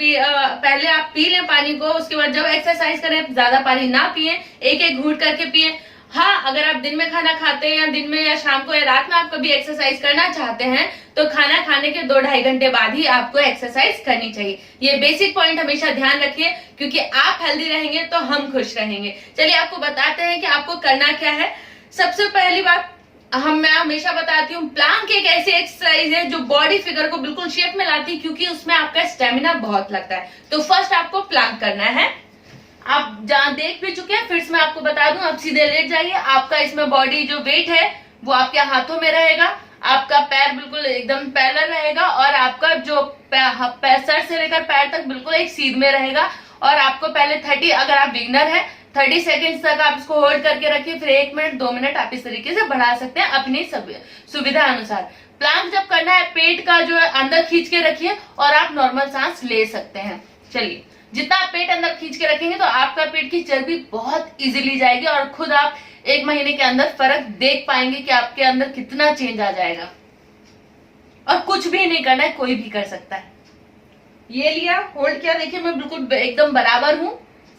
पहले आप पी लें पानी को। उसके बाद जब एक्सरसाइज करें ज्यादा पानी ना पिए, एक एक घूंट करके पिए। हाँ, अगर आप दिन में खाना खाते हैं, या दिन में या शाम को या रात में आप कभी एक्सरसाइज करना चाहते हैं, तो खाना खाने के 2-2.5 घंटे बाद ही आपको एक्सरसाइज करनी चाहिए। ये बेसिक पॉइंट हमेशा ध्यान रखिए, क्योंकि आप हेल्दी रहेंगे तो हम खुश रहेंगे। चलिए आपको बताते हैं कि आपको करना क्या है। सबसे पहली बात, मैं हमेशा बताती हूँ, प्लांक एक ऐसी एक्सरसाइज है जो बॉडी फिगर को बिल्कुल शेप में लाती है, क्योंकि उसमें आपका स्टेमिना बहुत लगता है। तो फर्स्ट आपको प्लांक करना है। आप जहाँ देख भी चुके हैं, फिर से मैं आपको बता दूं, आप सीधे लेट जाइए। आपका इसमें बॉडी जो वेट है वो आपके हाथों में रहेगा, आपका पैर बिल्कुल एकदम पैरेलल रहेगा, और आपका जो सर से लेकर पैर तक बिल्कुल एक सीध में रहेगा। और आपको पहले 30, अगर आप बिगनर है 30 सेकेंड तक आप इसको होल्ड करके रखिए, फिर 1 मिनट 2 मिनट आप इस तरीके से बढ़ा सकते हैं अपनी सुविधा अनुसार। प्लांक जब करना है, पेट का जो है अंदर खींच के रखिए, और आप नॉर्मल सांस ले सकते हैं। चलिए, जितना आप पेट अंदर खींच के रखेंगे तो आपका पेट की चर्बी बहुत इजीली जाएगी, और खुद आप 1 महीने के अंदर फर्क देख पाएंगे कि आपके अंदर कितना चेंज आ जाएगा। और कुछ भी नहीं करना है, कोई भी कर सकता है। ये लिया, होल्ड किया, देखिए मैं बिल्कुल एकदम बराबर हूं,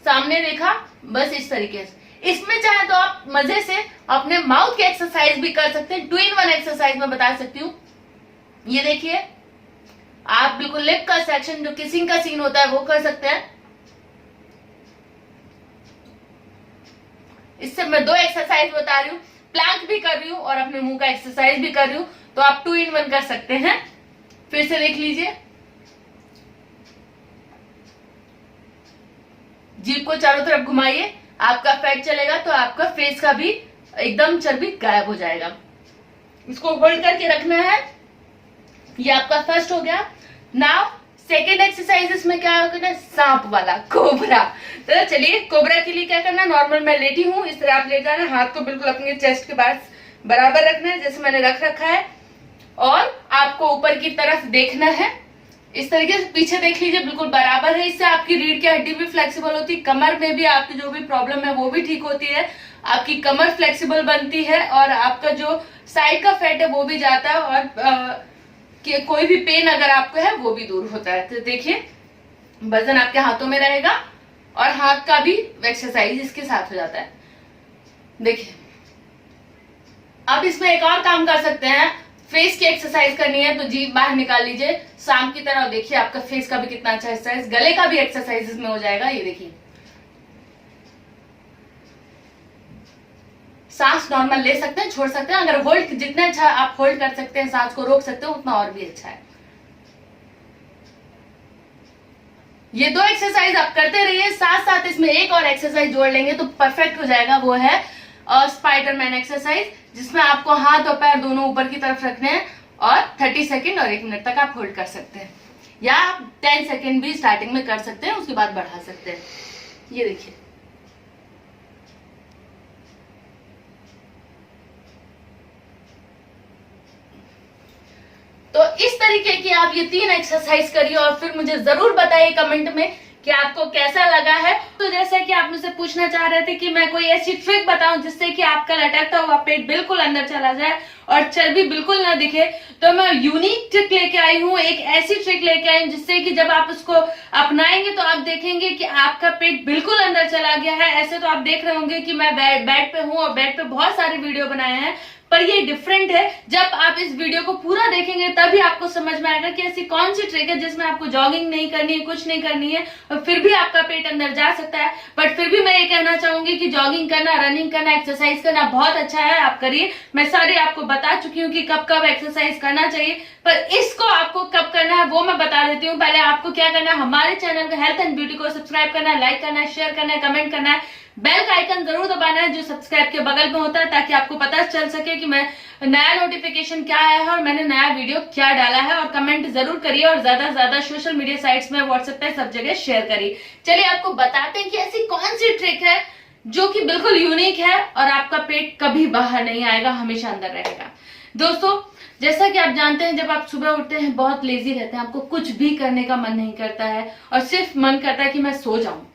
सामने देखा, बस इस तरीके से। इसमें चाहे तो आप मजे से अपने माउथ की एक्सरसाइज भी कर सकते हैं। 2 in 1 एक्सरसाइज में बता सकती हूँ। ये देखिए, आप बिल्कुल लिप का सेक्शन, जो किसिंग का सीन होता है, वो कर सकते हैं। इससे मैं 2 एक्सरसाइज बता रही हूँ, प्लैंक भी कर रही हूँ और अपने मुंह का एक्सरसाइज भी कर रही हूँ। तो आप 2 in 1 कर सकते हैं। फिर से देख लीजिए, जीभ को चारों तरफ घुमाइए, आपका फैट चलेगा तो आपका फेस का भी एकदम चर्बी गायब हो जाएगा। इसको होल्ड करके रखना है। ये आपका फर्स्ट हो गया। नाउ सेकेंड एक्सरसाइज, इसमें क्या करना, सांप वाला, कोबरा। तो चलिए, कोबरा के लिए क्या करना, नॉर्मल मैं लेटी हूँ, इस तरह आप लेट जाना, हाथ को बिल्कुल अपने चेस्ट के पास बराबर रखना है जैसे मैंने रख रखा है, और आपको ऊपर की तरफ देखना है। इस तरीके से पीछे देख लीजिए, बिल्कुल बराबर है। इससे आपकी रीढ़ की हड्डी भी फ्लेक्सिबल होती है, कमर में भी आपकी जो भी प्रॉब्लम है वो भी ठीक होती है, आपकी कमर फ्लेक्सिबल बनती है, और आपका जो साइड का फैट है वो भी जाता है, और कोई भी पेन अगर आपको है वो भी दूर होता है। तो देखिए, वजन आपके हाथों में रहेगा, और हाथ का भी एक्सरसाइज इसके साथ हो जाता है। देखिए, अब इसमें एक और काम कर सकते हैं, फेस की एक्सरसाइज करनी है तो जीभ बाहर निकाल लीजिए सांप की तरह। देखिए, आपका फेस का भी कितना अच्छा एक्सरसाइज, गले का भी एक्सरसाइज इसमें हो जाएगा। ये देखिए, सांस नॉर्मल ले सकते हैं, छोड़ सकते हैं। अगर होल्ड जितना अच्छा आप होल्ड कर सकते हैं, सांस को रोक सकते हैं, उतना और भी अच्छा है। ये 2 एक्सरसाइज आप करते रहिए, साथ साथ इसमें एक और एक्सरसाइज जोड़ लेंगे तो परफेक्ट हो जाएगा। वो है स्पाइडरमैन एक्सरसाइज, जिसमें आपको हाथ और पैर दोनों ऊपर की तरफ रखने हैं और 30 सेकेंड और 1 मिनट तक आप होल्ड कर सकते हैं, या आप 10 सेकेंड भी स्टार्टिंग में कर सकते हैं, उसके बाद बढ़ा सकते हैं। ये देखिए, तो इस तरीके की आप ये 3 एक्सरसाइज करिए और फिर मुझे जरूर बताइए कमेंट में कि आपको कैसा लगा है। तो जैसा कि आप मुझसे पूछना चाह रहे थे कि मैं कोई ऐसी ट्रिक बताऊं जिससे कि आपका लटकता हुआ पेट बिल्कुल अंदर चला जाए और चर्बी बिल्कुल ना दिखे, तो मैं यूनिक ट्रिक लेके आई हूँ। एक ऐसी ट्रिक लेके आई हूँ जिससे कि जब आप उसको अपनाएंगे तो आप देखेंगे कि आपका पेट बिल्कुल अंदर चला गया है। ऐसे तो आप देख रहे होंगे कि मैं बेड पे हूँ और बेड पे बहुत सारे वीडियो बनाए हैं, पर ये डिफरेंट है। जब आप इस वीडियो को पूरा देखेंगे तभी आपको समझ में आएगा कि ऐसी कौन सी ट्रिक है जिसमें आपको जॉगिंग नहीं करनी है, कुछ नहीं करनी है और फिर भी आपका पेट अंदर जा सकता है। बट फिर भी मैं ये कहना चाहूंगी कि जॉगिंग करना, रनिंग करना, एक्सरसाइज करना बहुत अच्छा है, आप करिए। मैं सारी आपको बता चुकी हूँ कि कब कब एक्सरसाइज करना चाहिए, पर इसको आपको कब करना है वो मैं बता देती हूँ। पहले आपको क्या करना है, हमारे चैनल को हेल्थ एंड ब्यूटी को सब्सक्राइब करना है, लाइक करना है, शेयर करना है, कमेंट करना है, बेल का आइकन जरूर दबाना है जो सब्सक्राइब के बगल में होता है, ताकि आपको पता चल सके कि मैं नया नोटिफिकेशन क्या आया है और मैंने नया वीडियो क्या डाला है। और कमेंट जरूर करिए और ज्यादा से ज्यादा सोशल मीडिया साइट्स में, व्हाट्सएप पे, सब जगह शेयर करिए। चलिए आपको बताते हैं कि ऐसी कौन सी ट्रिक है जो कि बिल्कुल यूनिक है और आपका पेट कभी बाहर नहीं आएगा, हमेशा अंदर रहेगा। दोस्तों, जैसा कि आप जानते हैं, जब आप सुबह उठते हैं बहुत लेजी रहते हैं, आपको कुछ भी करने का मन नहीं करता है और सिर्फ मन करता है कि मैं सो जाऊं,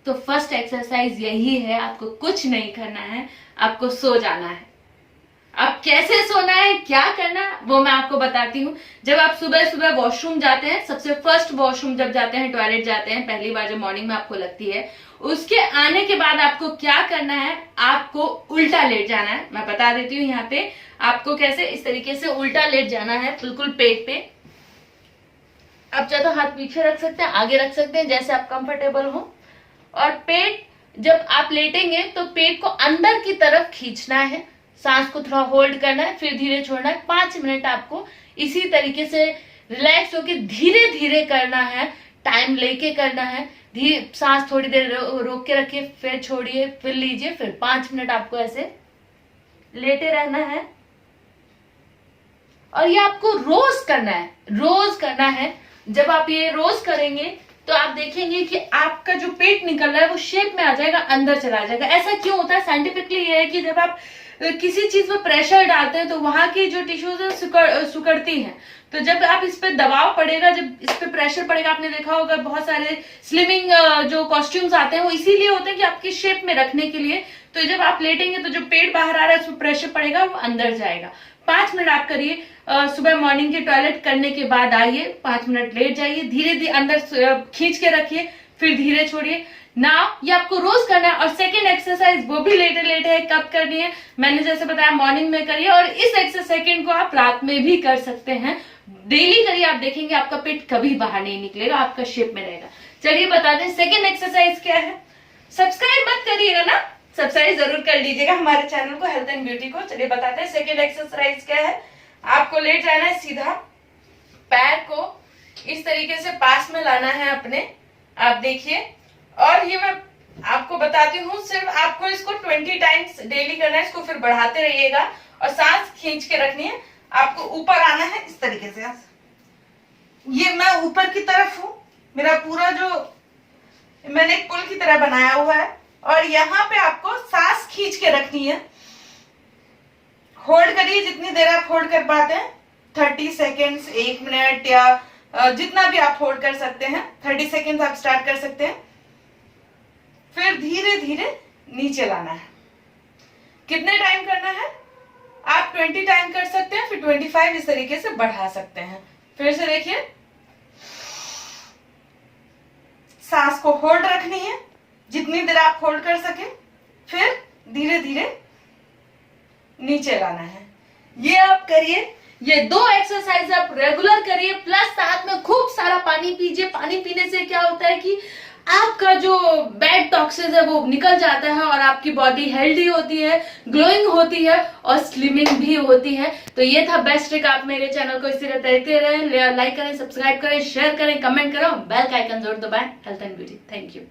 तो फर्स्ट एक्सरसाइज यही है। आपको कुछ नहीं करना है, आपको सो जाना है। अब कैसे सोना है, क्या करना, वो मैं आपको बताती हूँ। जब आप सुबह सुबह वॉशरूम जाते हैं, सबसे फर्स्ट वॉशरूम जब जाते हैं, टॉयलेट जाते हैं, पहली बार जब मॉर्निंग में आपको लगती है, उसके आने के बाद आपको क्या करना है, आपको उल्टा लेट जाना है। मैं बता देती हूँ यहाँ पे आपको कैसे। इस तरीके से उल्टा लेट जाना है, बिल्कुल पेट पे। आप चाहे तो हाथ पीछे रख सकते हैं, आगे रख सकते हैं, जैसे आप कंफर्टेबल हो। और पेट जब आप लेटेंगे तो पेट को अंदर की तरफ खींचना है, सांस को थोड़ा होल्ड करना है, फिर धीरे छोड़ना है। 5 मिनट आपको इसी तरीके से रिलैक्स होकर धीरे धीरे करना है, टाइम लेके करना है। सांस थोड़ी देर रोक के रखिए, फिर छोड़िए, फिर लीजिए, फिर 5 मिनट आपको ऐसे लेटे रहना है। और ये आपको रोज करना है, रोज करना है। जब आप ये रोज करेंगे तो आप देखेंगे कि आपका जो पेट निकल रहा है वो शेप में आ जाएगा, अंदर चला जाएगा। ऐसा क्यों होता है? साइंटिफिकली ये है कि जब आप किसी चीज पर प्रेशर डालते हैं तो वहां की जो टिश्यूज है सिकुड़ती हैं। तो जब आप इस पे दबाव पड़ेगा, जब इस पे प्रेशर पड़ेगा, आपने देखा होगा बहुत सारे स्लिमिंग जो कॉस्ट्यूम्स आते हैं वो इसीलिए होते हैं कि आपकी शेप में रखने के लिए। तो जब आप लेटेंगे तो जो पेट बाहर आ रहा है उस पर प्रेशर पड़ेगा, वो अंदर जाएगा। 5 मिनट आप करिए। सुबह मॉर्निंग के टॉयलेट करने के बाद आइए, 5 मिनट लेट जाइए, धीरे धीरे अंदर खींच के रखिए, फिर धीरे छोड़िए। नाउ ये आपको रोज करना है। और सेकेंड एक्सरसाइज वो भी लेटे लेटे है, कब करनी है मैंने जैसे बताया, मॉर्निंग में करिए। और इस एक्सरसाइज को आप रात में भी कर सकते हैं, डेली करिए। आप देखेंगे आपका पेट कभी बाहर नहीं निकलेगा, आपका शेप में रहेगा। चलिए बता दें सेकेंड एक्सरसाइज क्या है। सब्सक्राइब मत करिएगा ना, सब्सक्राइब जरूर कर लीजिएगा हमारे चैनल को, हेल्थ एंड ब्यूटी को। चलिए बताते हैं सेकेंड एक्सरसाइज क्या है। आपको लेट जाना है, सीधा पैर को इस तरीके से पास में लाना है अपने, आप देखिए। और ये मैं आपको बताती हूँ, सिर्फ आपको इसको 20 टाइम्स डेली करना है। इसको फिर बढ़ाते रहिएगा और सांस खींच के रखनी है। आपको ऊपर आना है इस तरीके से। ये मैं ऊपर की तरफ हूँ, मेरा पूरा जो मैंने एक पुल की तरह बनाया हुआ है। और यहाँ पे आपको सांस खींच के रखनी है। होल्ड करिए जितनी देर आप होल्ड कर पाते हैं, 30 सेकेंड्स, 1 मिनट, या जितना भी आप होल्ड कर सकते हैं। 30 सेकेंड्स आप स्टार्ट कर सकते हैं, फिर धीरे धीरे नीचे लाना है। कितने टाइम करना है? आप 20 टाइम कर सकते हैं, फिर 25 इस तरीके से बढ़ा सकते हैं। फिर से देखिए, सांस को होल्ड रखनी है जितनी देर आप होल्ड कर सके, फिर धीरे धीरे नीचे लाना है। ये आप करिए। ये 2 एक्सरसाइज आप रेगुलर करिए, प्लस साथ में खूब सारा पानी पीजिए। पानी पीने से क्या होता है कि आपका जो बैड टॉक्सिस है वो निकल जाता है और आपकी बॉडी हेल्दी होती है, ग्लोइंग होती है और स्लिमिंग भी होती है। तो ये था बेस्ट ट्रिक। आप मेरे चैनल को इसी तरह देखते रहें, लाइक करें, सब्सक्राइब करें, शेयर करें, कमेंट करें, बेल का आइकन जरूर दबाएं। Health and beauty, thank you.